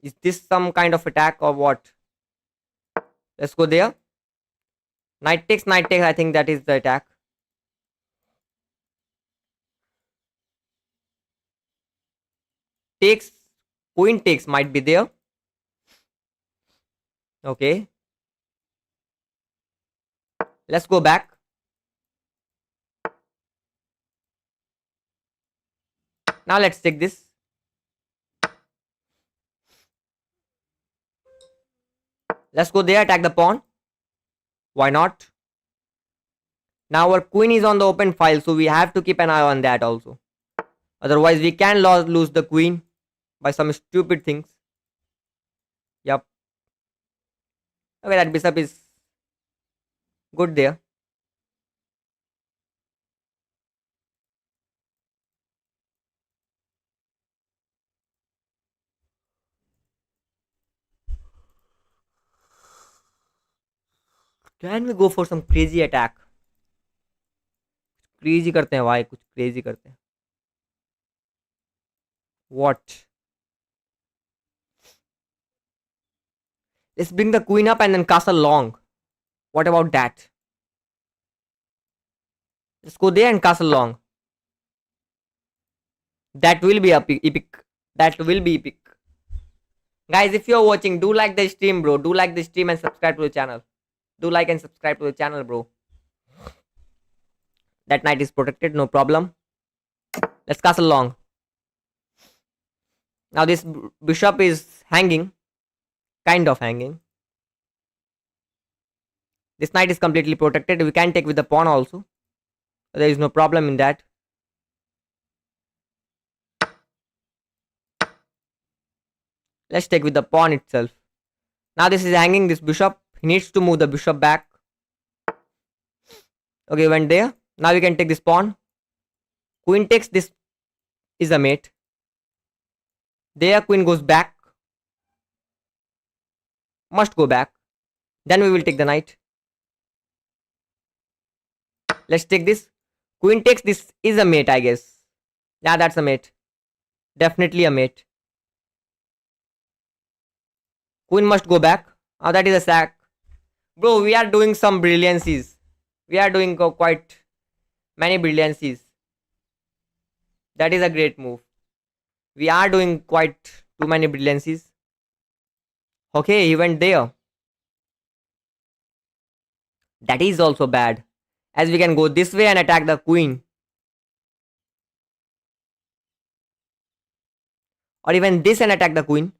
Is this some kind of attack or what? Let's go there. Knight takes, knight takes. I think that is the attack. Takes, queen takes might be there. Okay. Let's go back. Now let's take this. Let's go there, attack the pawn. Why not? Now our queen is on the open file, so we have to keep an eye on that also. Otherwise, we can lose the queen by some stupid things. Yup. Okay, that bishop is good there. Can we go for some crazy attack? Crazy करते हैं भाई, कुछ crazy करते हैं. What? Let's bring the queen up and then castle long. What about that? Let's go there and castle long. That will be epic. That will be epic. Guys, if you're watching, do like the stream, bro. Do like the stream and subscribe to the channel. Do like and subscribe to the channel, bro. That knight is protected, no problem. Let's castle long. Now this bishop is hanging. Kind of hanging. This knight is completely protected. We can take with the pawn also. There is no problem in that. Let's take with the pawn itself. Now this is hanging, this bishop. He needs to move the bishop back. Okay, went there. Now we can take this pawn. Queen takes, this is a mate. There, queen goes back. Must go back. Then we will take the knight. Let's take this. Queen takes, this is a mate, I guess. Yeah, that's a mate. Definitely a mate. Queen must go back. Oh, that is a sack. Bro, we are doing some brilliancies. We are doing quite many brilliancies. That is a great move. We are doing quite too many brilliancies. Okay, he went there. That is also bad. As we can go this way and attack the queen. Or even this and attack the queen.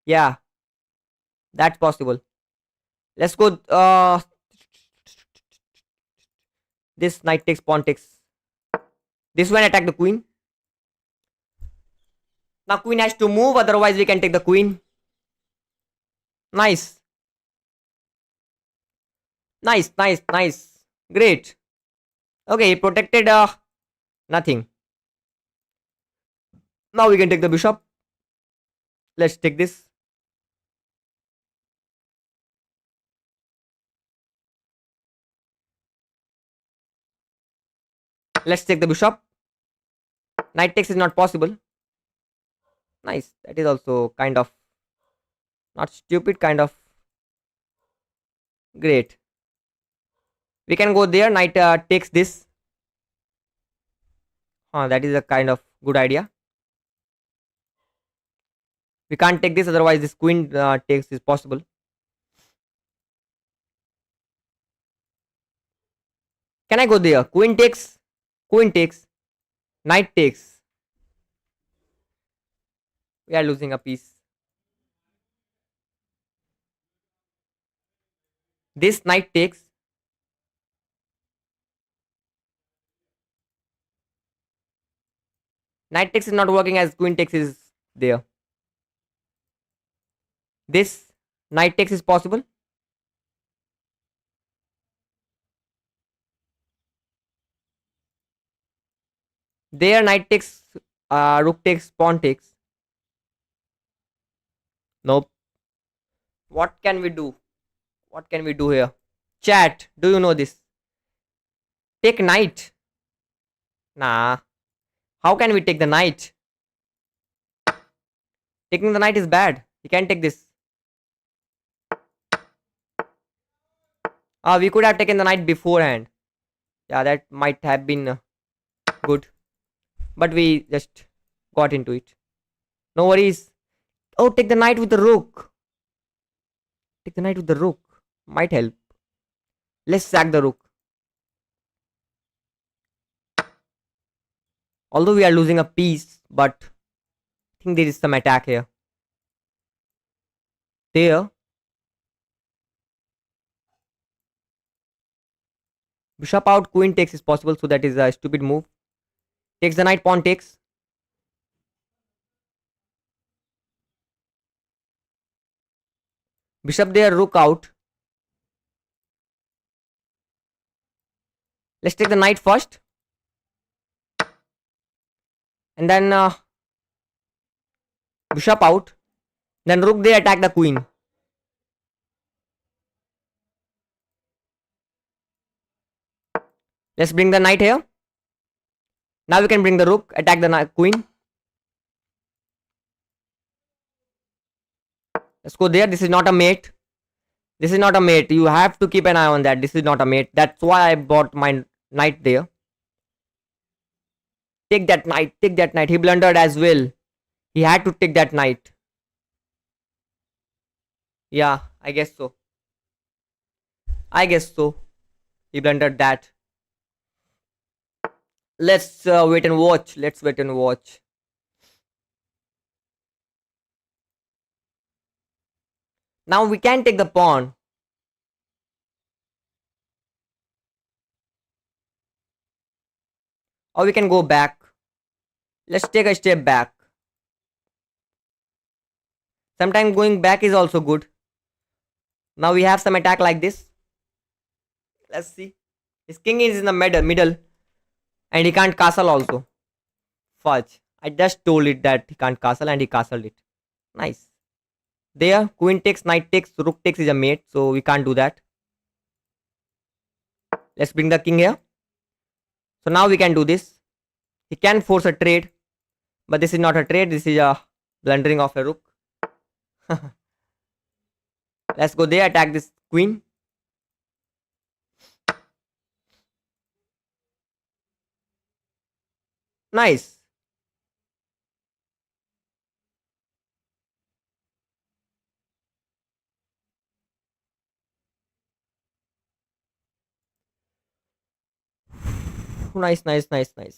Yeah. That's possible. Let's go. This knight takes, pawn takes. This one attack the queen. Now queen has to move, otherwise we can take the queen. Nice. Nice, nice, nice. Great. Okay, he protected nothing. Now we can take the bishop. Let's take this. Let's take the bishop. Knight takes is not possible. Nice. That is also kind of not stupid, kind of great. We can go there. Knight takes this. That is a kind of good idea. We can't take this, otherwise this queen takes is possible. Can I go there? Queen takes. Queen takes. Knight takes. We are losing a piece. This knight takes. Knight takes is not working as queen takes is there. This knight takes is possible. There knight takes, rook takes, pawn takes. Nope. What can we do? What can we do here? Chat, do you know this? Take knight. Nah. How can we take the knight? Taking the knight is bad. You can't take this. We could have taken the knight beforehand. Yeah, that might have been good. But we just got into it. No worries. Oh, take the knight with the rook. Take the knight with the rook. Might help. Let's sack the rook. Although we are losing a piece, but I think there is some attack here. There. Bishop out, queen takes is possible, so that is a stupid move. Takes the knight, pawn takes. Bishop there, rook out. Let's take the knight first. And then bishop out. Then rook there, attack the queen. Let's bring the knight here. Now we can bring the rook, attack the queen. Let's go there. This is not a mate. This is not a mate. You have to keep an eye on that. This is not a mate. That's why I bought my knight there. Take that knight. Take that knight. He blundered as well. He had to take that knight. Yeah, I guess so. I guess so. He blundered that. Let's wait and watch. Let's wait and watch. Now we can take the pawn. Or we can go back. Let's take a step back. Sometimes going back is also good. Now we have some attack like this. Let's see. His king is in the middle. And he can't castle also. Fudge. I just told it that he can't castle and he castled it. Nice. There, queen takes, knight takes, rook takes is a mate. So we can't do that. Let's bring the king here. So now we can do this. He can force a trade. But this is not a trade. This is a blundering of a rook. Let's go there, attack this queen. Nice. Nice.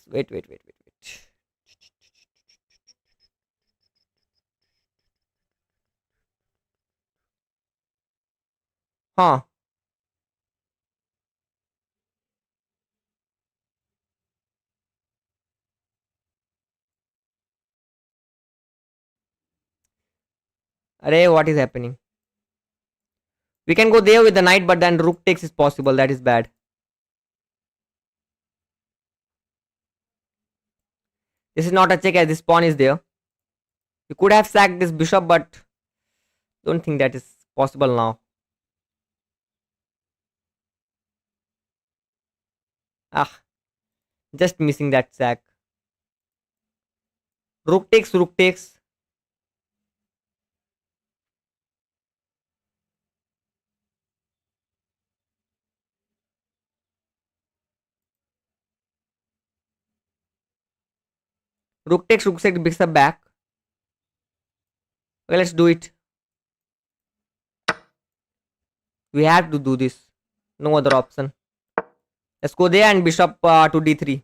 Wait. Huh. Array, what is happening? We can go there with the knight, but then rook takes is possible. That is bad. This is not a check as this pawn is there. You could have sacked this bishop, but don't think that is possible now. Ah, just missing that sack. Rook takes, rook takes. Rook takes, bishop back. Okay, let's do it. We have to do this. No other option. Let's go there and bishop to d3.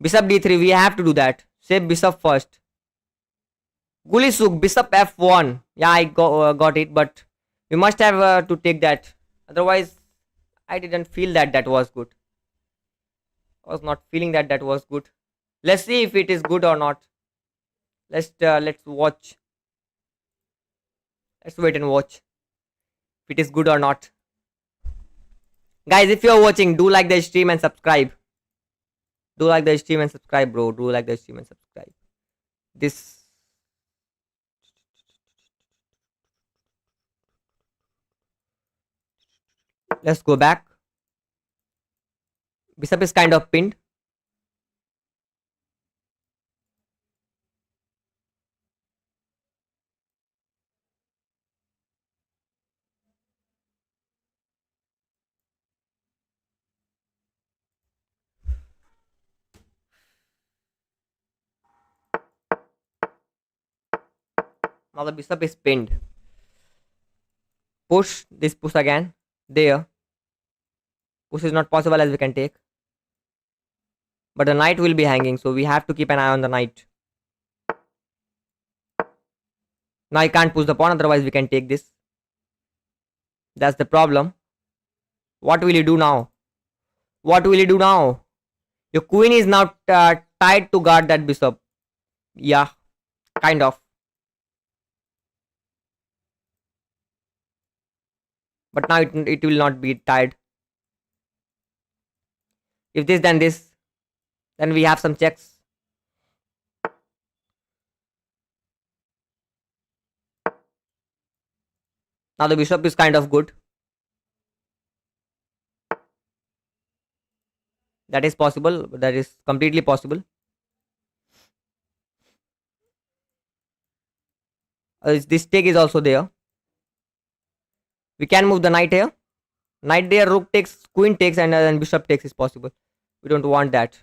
Bishop d3, we have to do that. Save bishop first. Gulisuk, bishop f1. Yeah, I got it, but we must have to take that. Otherwise, I didn't feel that that was good. I was not feeling that that was good. Let's see if it is good or not. Let's watch. Let's wait and watch if it is good or not. Guys, if you're watching, do like the stream and subscribe. Do like the stream and subscribe, bro. Do like the stream and subscribe. This. Let's go back. Bishop is kind of pinned. Now the bishop is pinned. Push. This push again. There. Push is not possible as we can take. But the knight will be hanging, so we have to keep an eye on the knight. Now I can't push the pawn, otherwise we can take this. That's the problem. What will you do now? What will you do now? Your queen is now tied to guard that bishop. Yeah, kind of. But now it will not be tied. If this, then this. Then we have some checks. Now the bishop is kind of good. That is possible. That is completely possible. This take is also there. We can move the knight here. Knight there, rook takes, queen takes, and then bishop takes is possible. We don't want that.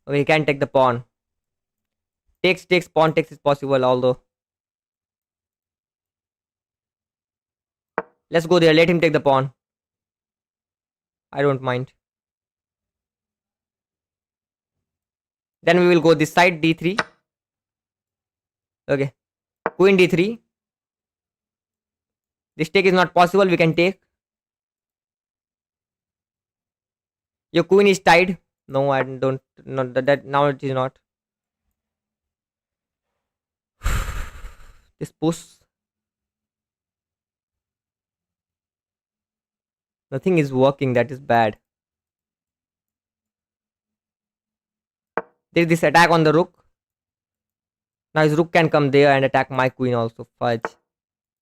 We can take the pawn. Takes, pawn takes is possible, although. Let's go there. Let him take the pawn. I don't mind. Then we will go this side, d3. Okay. Queen d3. This take is not possible. We can take. Your queen is tied. No, I don't. Not that now it is not. This push. Nothing is working. That is bad. There is this attack on the rook. Now his rook can come there and attack my queen also. Fudge.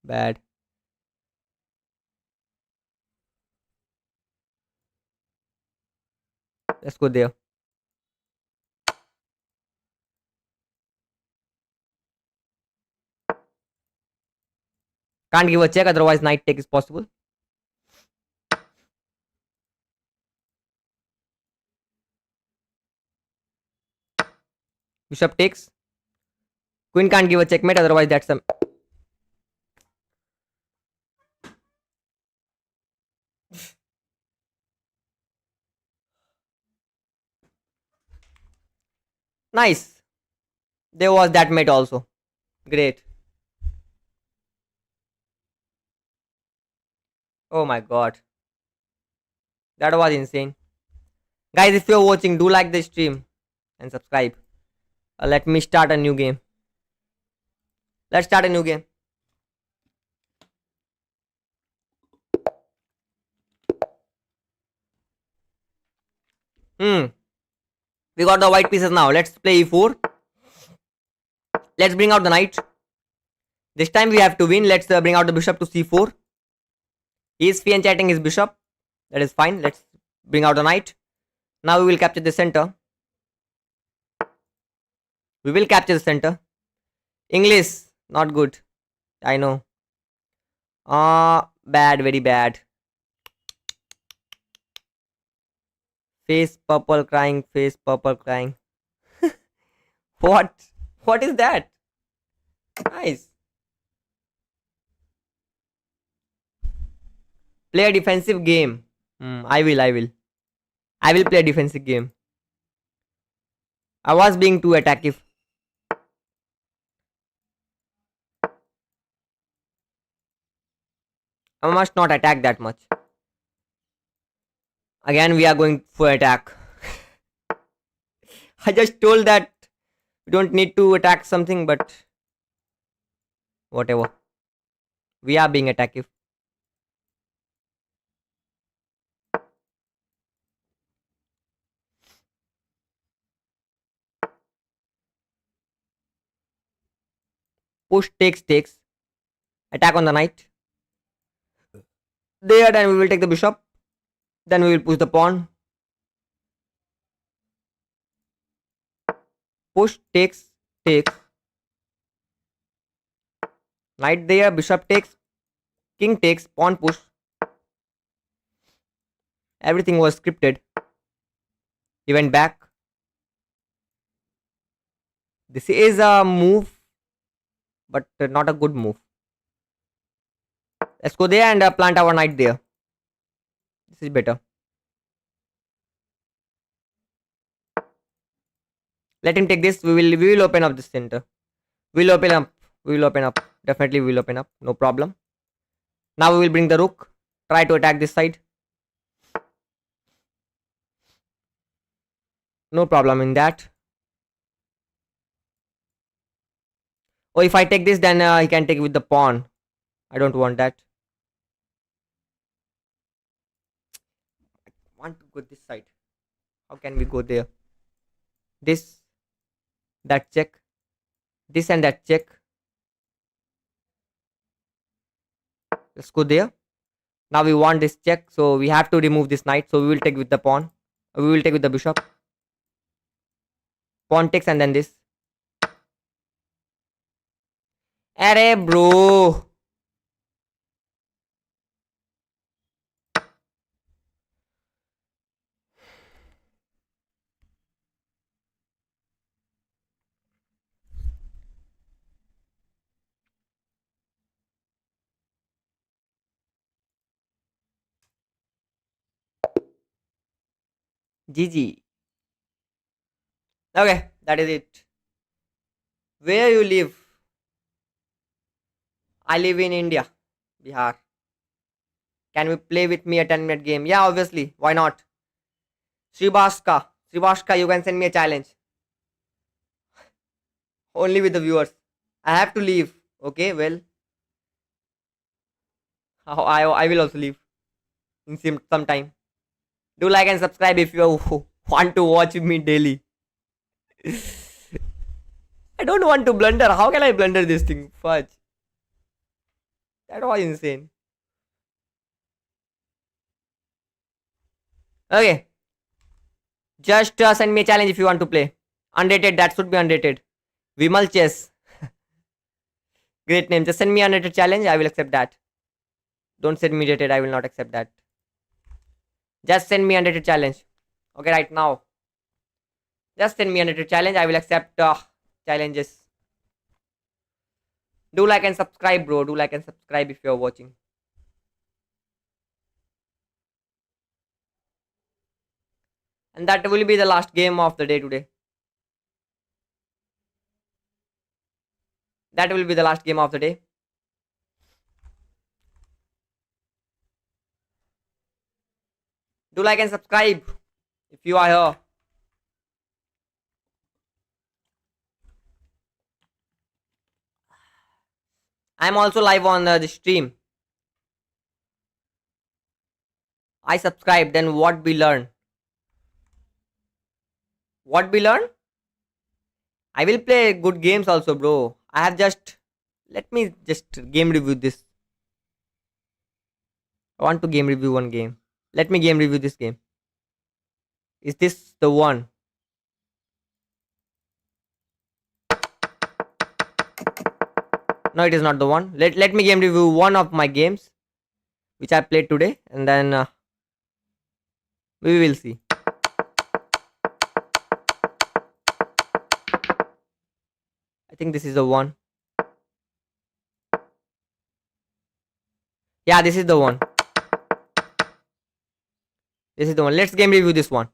Bad. Let's go there. Can't give a check, otherwise knight take is possible. Bishop takes. Queen can't give a checkmate, otherwise that's a... Nice. There was that mate also. Great. Oh my god. That was insane. Guys, if you're watching, do like the stream and subscribe. Let me start a new game. Let's start a new game. We got the white pieces now. Let's play e4. Let's bring out the knight. This time we have to win. Let's bring out the bishop to c4. He is fianchetting his bishop. That is fine. Let's bring out the knight. Now we will capture the center. We will capture the center. English, not good. I know. Bad, very bad. Face purple crying, face purple crying. What? What is that? Nice. Play a defensive game. I will. I will play a defensive game. I was being too attackive. I must not attack that much. Again, we are going for attack. I just told that we don't need to attack something, but whatever. We are being attacked. Push takes. Attack on the knight. There, then we will take the bishop. Then we will push the pawn. Push takes. Knight there, bishop takes, king takes, pawn push. Everything was scripted. He went back. This is a move, but not a good move. Let's go there and plant our knight there. This is better. Let him take this. We will open up this center. We'll open up. We will open up. Definitely we will open up. No problem. Now we will bring the rook. Try to attack this side. No problem in that. Oh, if I take this, then he can take it with the pawn. I don't want that. I want to go this side. How can we go there? This, that check. This and that check. Let's go there. Now we want this check, so we have to remove this knight. So we will take with the pawn. We will take with the bishop. Pawn takes and then this. Arey bro. GG. Okay, that is it. Where you live? I live in India, Bihar. Can we play with me a 10-minute game? Yeah, obviously. Why not? Sribaska. Sribaska, you can send me a challenge. Only with the viewers. I have to leave. Okay, well. I will also leave in some time. Do like and subscribe if you want to watch me daily. I don't want to blunder. How can I blunder this thing? Fudge. That was insane. Okay. Just send me a challenge if you want to play. Unrated, that should be unrated. Vimal Chess. Great name. Just send me an unrated challenge. I will accept that. Don't send me rated. I will not accept that. Just send me unrated challenge. Okay, right now. Just send me unrated challenge. I will accept challenges. Do like and subscribe, bro. Do like and subscribe if you're watching. And that will be the last game of the day today. That will be the last game of the day. Do like and subscribe if you are here. I'm also live on the stream. I subscribe. Then what we learn? What we learn? I will play good games also, bro. I have just... Let me just game review this. I want to game review one game. Let me game review this game. Is this the one? No, it is not the one. Let me game review one of my games which I played today, and then we will see. I think this is the one. Yeah, this is the one. This is the one. Let's game review this one.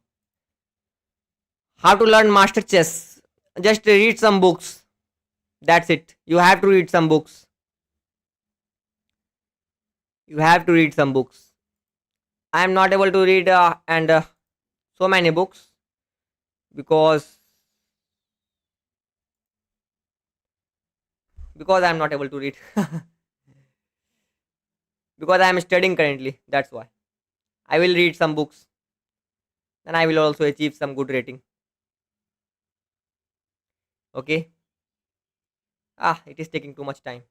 How to learn master chess? Just read some books. That's it. You have to read some books. You have to read some books. I am not able to read and so many books because I am not able to read because I am studying currently. That's why I will read some books. Then I will also achieve some good rating. Okay. It is taking too much time.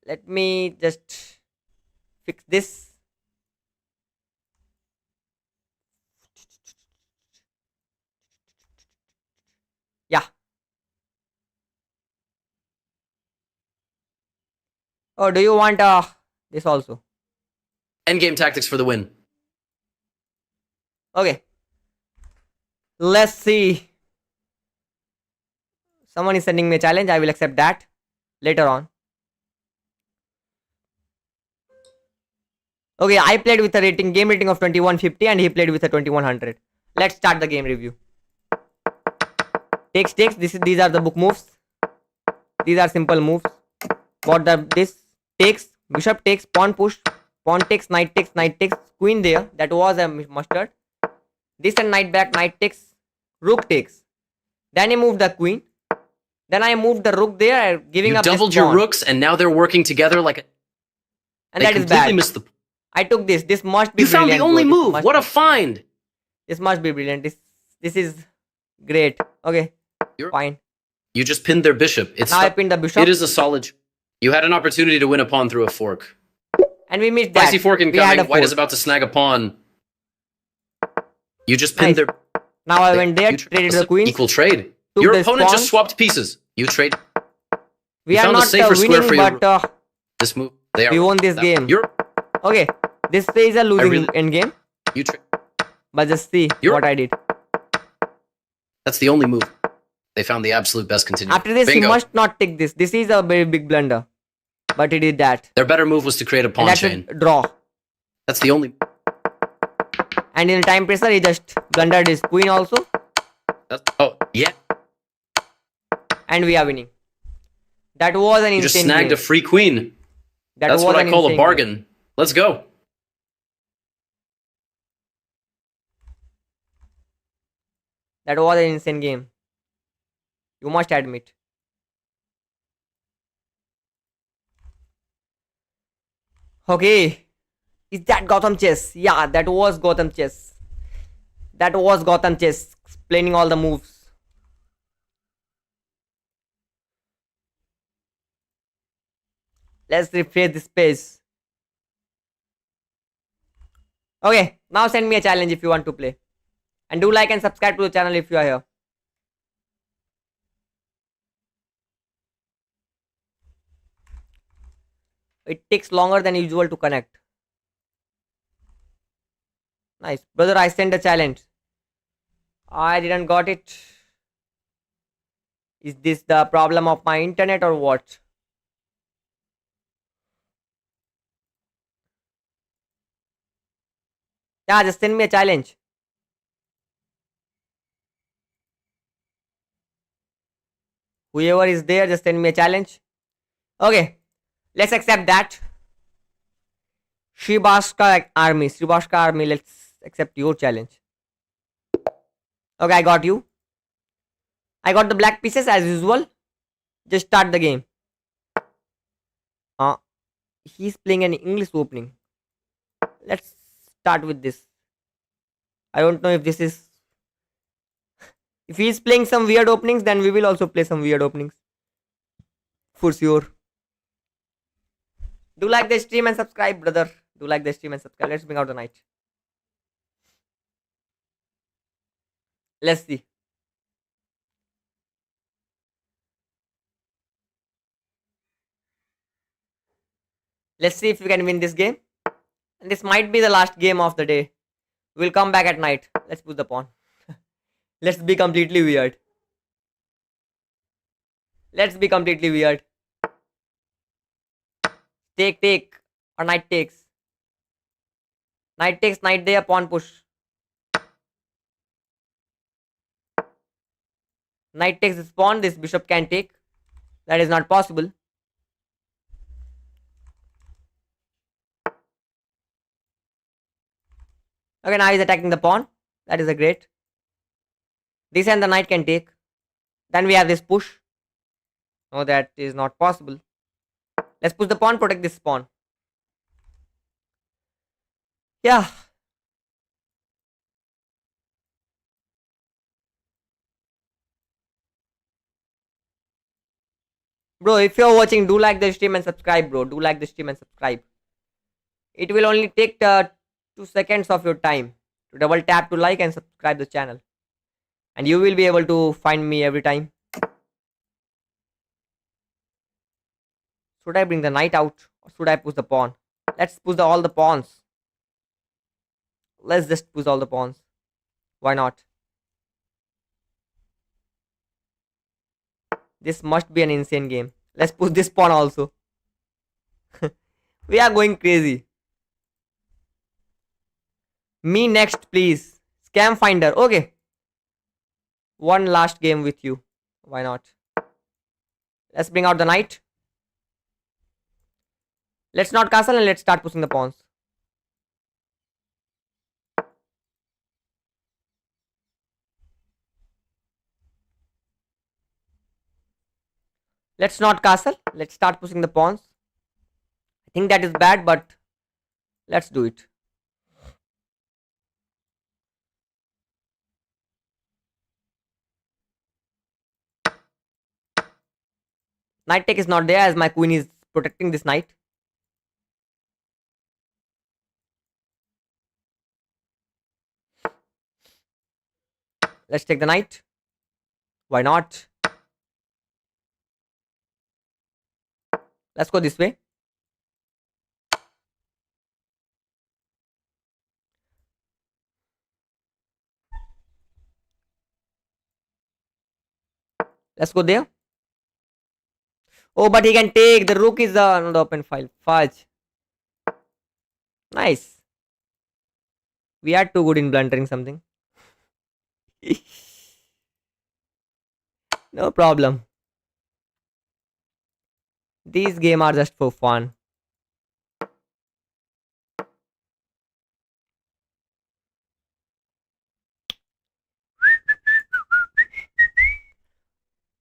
Let me just fix this. Yeah. Oh, do you want this also? Endgame tactics for the win. Okay. Let's see. Someone is sending me a challenge. I will accept that later on. Okay, I played with a game rating of 2150 and he played with a 2100. Let's start the game review. Takes. These are the book moves. These are simple moves. This takes, bishop takes, pawn push, pawn takes, knight takes, queen there. That was a mustard. This and knight takes, rook takes. Then he moved the queen. Then I moved the rook there, giving up this pawn. You doubled your rooks and now they're working together like a... And that is bad. Missed the... I took this. This must be brilliant. You found the only move. What a find. This must be brilliant. This is great. Okay. Fine. You just pinned their bishop. Now I pinned the bishop. It is a solid... You had an opportunity to win a pawn through a fork. And we missed that. Spicy fork incoming. White is about to snag a pawn. You just pinned their... Now I went there, traded the queens. Equal trade. Your opponent just swapped pieces. You trade. We are not winning, but this move. They are. We won this game. Okay, this is a losing endgame. You trade. But just see what I did. That's the only move. They found the absolute best continuum. After this, he must not take this. This is a very big blunder. But he did that. Their better move was to create a pawn chain. A draw. That's the only... And in time pressure, he just blundered his queen also. Oh, yeah. And we are winning. That was an insane game. You just snagged a free queen. That's what I call a bargain. Let's go. That was an insane game. You must admit. Okay. Is that Gotham Chess? Yeah, that was Gotham Chess. That was Gotham Chess. Explaining all the moves. Let's refresh this page. Okay, now send me a challenge if you want to play. And do like and subscribe to the channel if you are here. It takes longer than usual to connect. Nice. Brother, I sent a challenge. I didn't got it. Is this the problem of my internet or what? Yeah, just send me a challenge. Whoever is there, just send me a challenge. Okay. Let's accept that. Shribashka army, let's accept your challenge. Okay, I got you. I got the black pieces as usual. Just start the game. He's playing an English opening. Let's start with this. I don't know if this is... If he's playing some weird openings, then we will also play some weird openings. For sure. Do like the stream and subscribe, brother. Do like the stream and subscribe. Let's bring out the knight. Let's see. Let's see if we can win this game. And this might be the last game of the day. We'll come back at night. Let's put the pawn. Let's be completely weird. Let's be completely weird. Take. Or knight takes. Knight takes, knight there, pawn push. Knight takes this pawn, this bishop can take. That is not possible. Okay, now he's attacking the pawn. That is a great. This and the knight can take. Then we have this push. No, that is not possible. Let's push the pawn, protect this pawn. Yeah. Bro, if you're watching, do like the stream and subscribe, bro. Do like the stream and subscribe. It will only take 2 seconds of your time to double tap to like and subscribe the channel. And you will be able to find me every time. Should I bring the knight out or should I push the pawn? Let's push all the pawns. Let's just push all the pawns. Why not? This must be an insane game. Let's push this pawn also. We are going crazy. Me next, please. Scam finder. Okay. One last game with you. Why not? Let's bring out the knight. Let's not castle and let's start pushing the pawns. Let's not castle. Let's start pushing the pawns. I think that is bad, but let's do it. Knight take is not there as my queen is protecting this knight. Let's take the knight. Why not? Let's go this way. Let's go there. Oh, but he can take. The rook is on the open file. Fudge. Nice. We are too good in blundering something. No problem. These games are just for fun.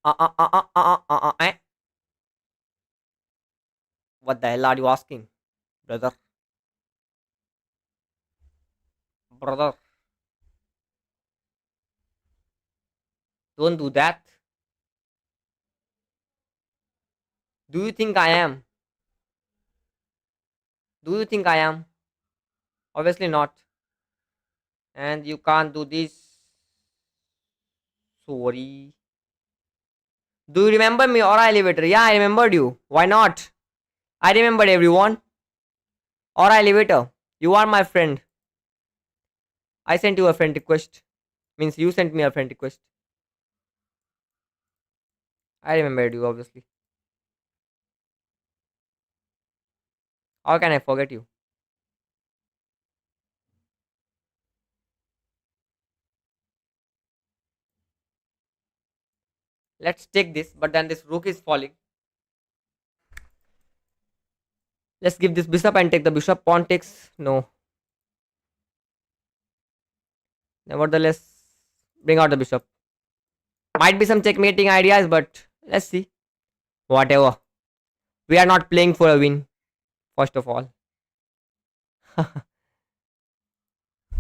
Eh? What the hell are you asking, brother? Brother, don't do that. Do you think I am? Do you think I am? Obviously not. And you can't do this. Sorry. Do you remember me or elevator? Yeah, I remembered you. Why not? I remembered everyone. Or elevator. You are my friend. I sent you a friend request. Means you sent me a friend request. I remembered you, obviously. How can I forget you? Let's take this, but then this rook is falling. Let's give this bishop and take the bishop. Pawn takes. No. Nevertheless, bring out the bishop. Might be some checkmating ideas, but let's see. Whatever. We are not playing for a win, first of all.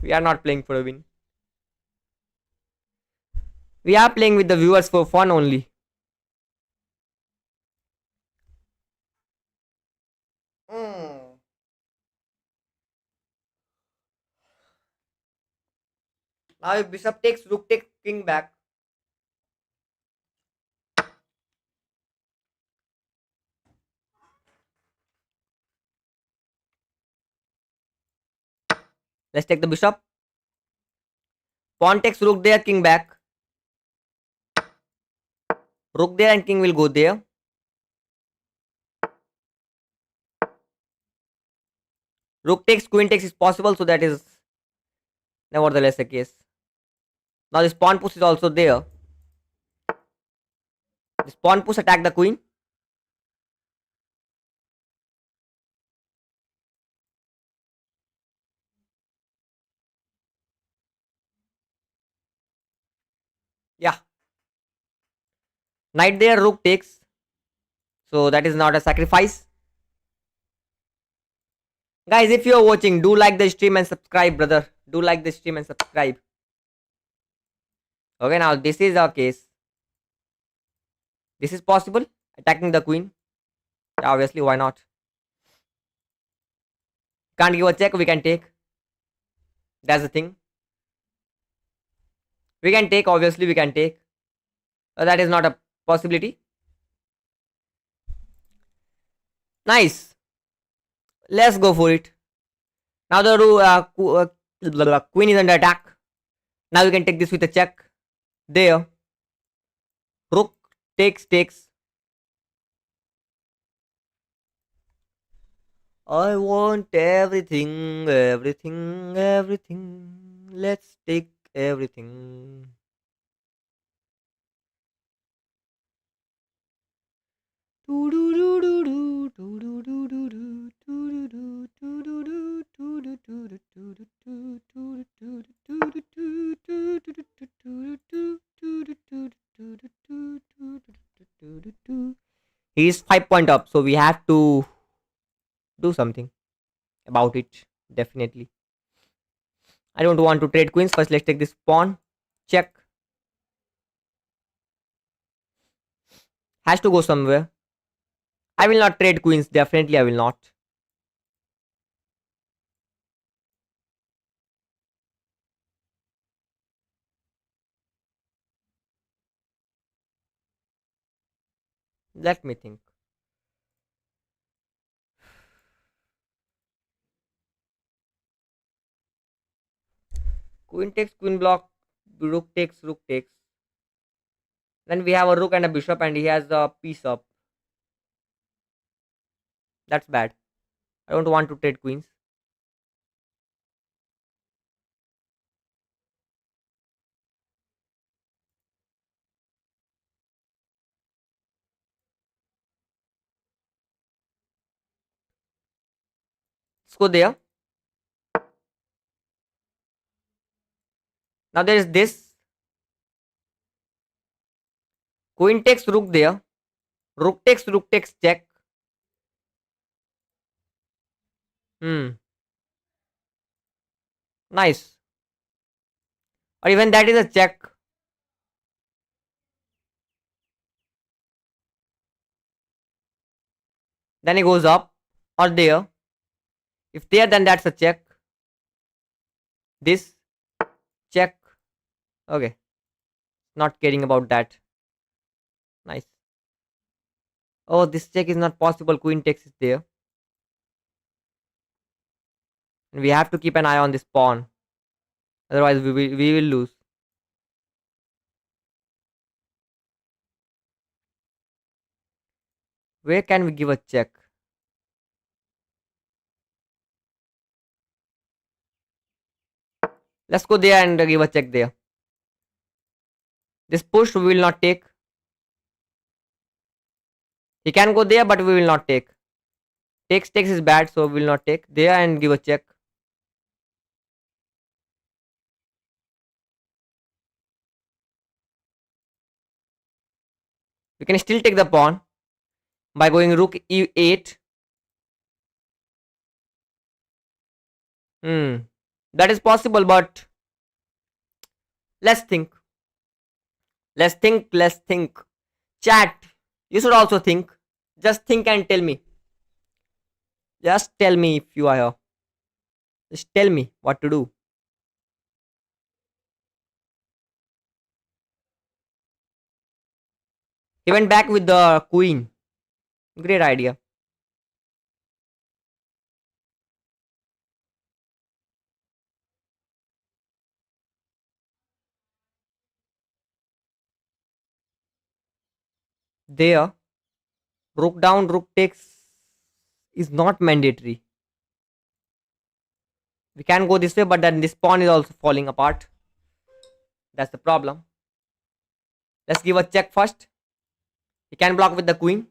We are not playing for a win. We are playing with the viewers for fun only. Mm. Now if bishop takes, rook takes, king back. Let's take the bishop. Pawn takes, rook there, king back. Rook there and king will go there. Rook takes, queen takes is possible, so that is nevertheless a case. Now this pawn push is also there. This pawn push attack the queen. Knight there, rook takes. So that is not a sacrifice. Guys, if you are watching, do like the stream and subscribe, brother. Do like the stream and subscribe. Okay, now this is our case. This is possible. Attacking the queen. Yeah, obviously, why not? Can't give a check, we can take. That's the thing. We can take, obviously, we can take. That is not a possibility. Nice. Let's go for it. Now the queen is under attack. Now we can take this with a check. There. Rook takes. I want everything. Let's take everything. He's 5 point up, so we have to do something about it. Definitely. I don't want to trade queens. First, let's take this pawn. Check. Has to go somewhere. I will not trade queens. Definitely, I will not. Let me think. Queen takes, queen block. Rook takes. Then we have a rook and a bishop, and he has a piece up. That's bad. I don't want to trade queens. Let's go there. Now there is this. Queen takes rook there. Rook takes check. Hmm. Nice. Or even that is a check. Then he goes up or there. If there, then that's a check. This check. Okay. Not caring about that. Nice. Oh, this check is not possible. Queen takes is there. And we have to keep an eye on this pawn. Otherwise, we will lose. Where can we give a check? Let's go there and give a check there. This push we will not take. He can go there, but we will not take. Takes is bad, so we will not take. There and give a check. We can still take the pawn by going rook e8. That is possible, but let's think. Let's think. Chat, you should also think. Just think and tell me. Just tell me if you are here. Just tell me what to do. He went back with the queen. Great idea. There, rook down, rook takes is not mandatory. We can go this way, but then this pawn is also falling apart. That's the problem. Let's give a check first. He can block with the queen.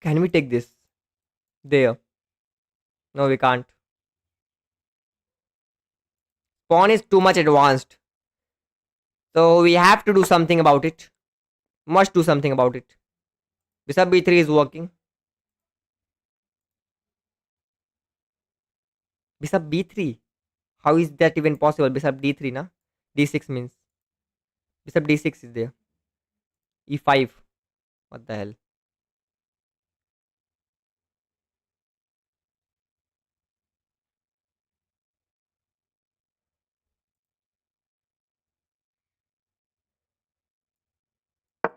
Can we take this? There. No, we can't. Pawn is too much advanced. So we have to do something about it. Must do something about it. Bishop b3 is working. Bishop b3. How is that even possible? Bishop d3, na? d6 means. Bishop d6 is there. e5. What the hell?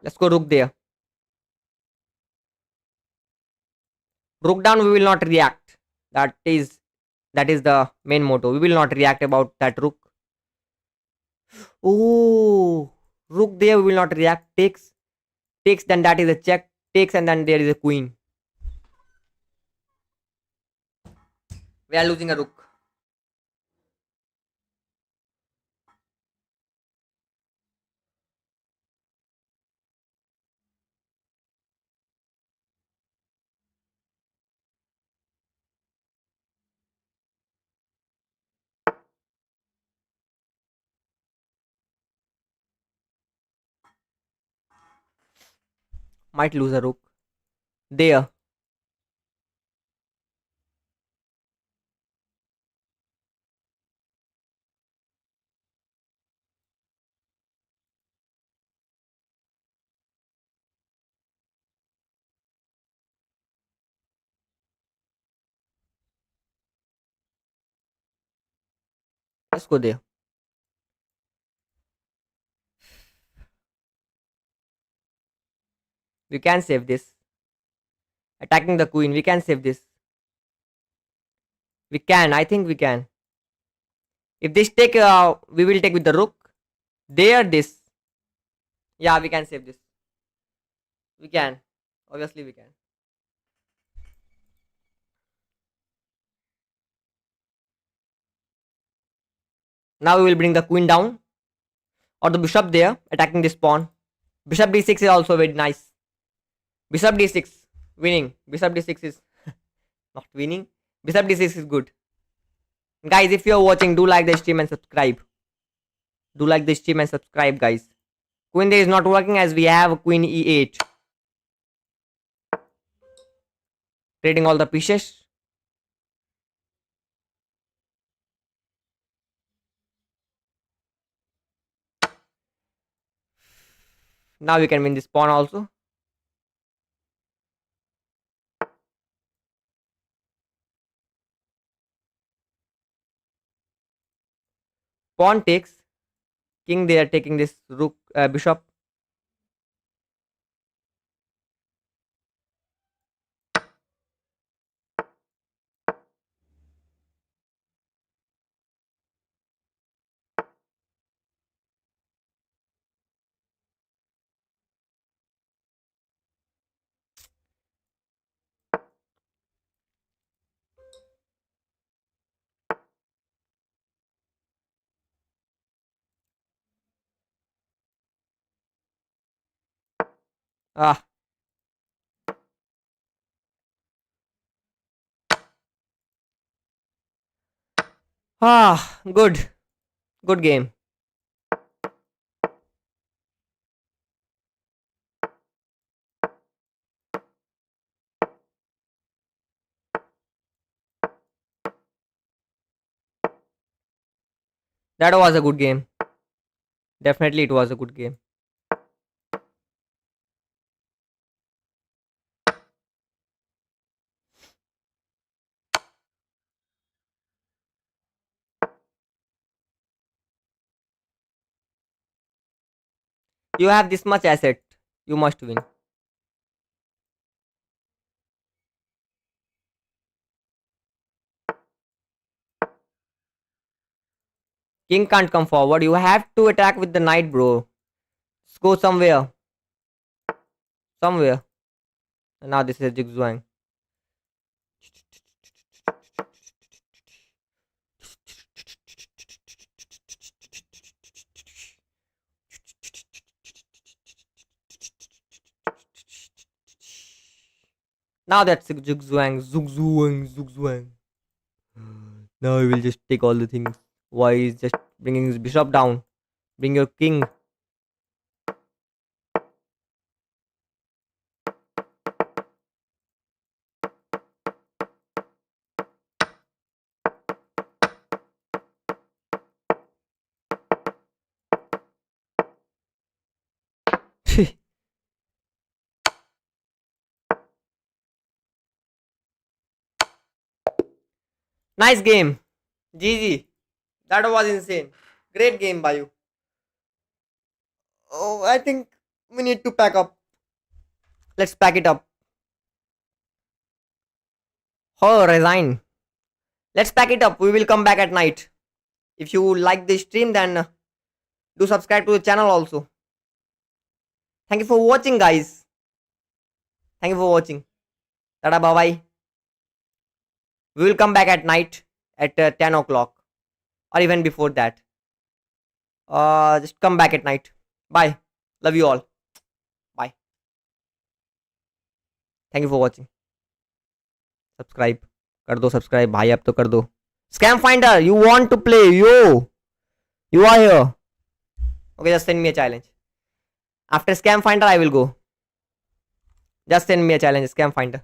Let's go rook there. Rook down, we will not react. That is the main motto. We will not react about that rook. Oh, rook there, we will not react. Takes, then that is a check. Takes, and then there is a queen. We are losing a rook. Might lose a rook. There. Let's go there. We can save this. Attacking the queen. We can save this. We can. I think we can. If this take, we will take with the rook. There, this. Yeah, we can save this. We can. Obviously, we can. Now we will bring the queen down. Or the bishop there. Attacking this pawn. Bishop d6 is also very nice. Bishop d6. Winning. Bishop d6 is not winning. Bishop d6 is good. Guys, if you're watching, do like the stream and subscribe. Do like the stream and subscribe, guys. Queen there is not working as we have queen e8. Trading all the pieces. Now we can win this pawn also. Pawn takes. King there taking this rook, bishop. Ah. Ah, good. Good game. That was a good game. Definitely it was a good game. You have this much asset. You must win. King can't come forward. You have to attack with the knight, bro. Let's go somewhere. Somewhere. And now this is Jigzwang. Now that's Zugzwang. Zugzwang. Zugzwang. Now we will just take all the things. Why is just bringing his bishop down? Bring your king. Nice game. GG. That was insane. Great game by you. Oh, I think we need to pack up. Let's pack it up. Oh, resign. Let's pack it up. We will come back at night. If you like this stream, then do subscribe to the channel also. Thank you for watching, guys. Thank you for watching. Tada, bye bye. We will come back at night at 10 o'clock or even before that. Just come back at night. Bye. Love you all. Bye. Thank you for watching. Subscribe. कर दो subscribe भाई अब तो कर दो. Scam finder, you want to play? Yo, you are here. Okay, just send me a challenge. After scam finder, I will go. Just send me a challenge, scam finder.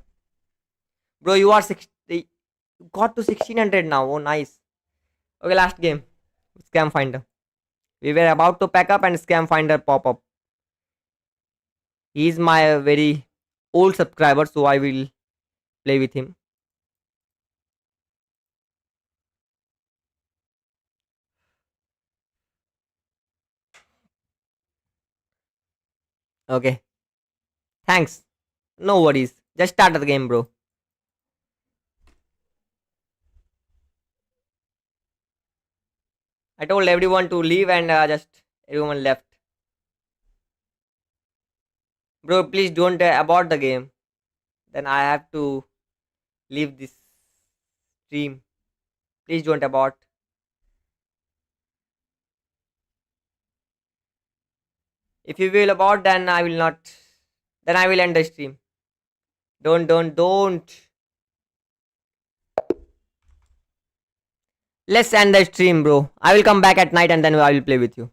Bro, you are 60. You got to 1600 now. Oh, nice. Okay, last game. Scam finder. We were about to pack up and scam finder pop up. He is my very old subscriber, so I will play with him. Okay. Thanks. No worries. Just start the game, bro. I told everyone to leave and just everyone left. Bro, please don't abort the game. Then I have to leave this stream. Please don't abort. If you will abort, then I will not. Then I will end the stream. Don't. Let's end the stream, bro. I will come back at night and then I will play with you.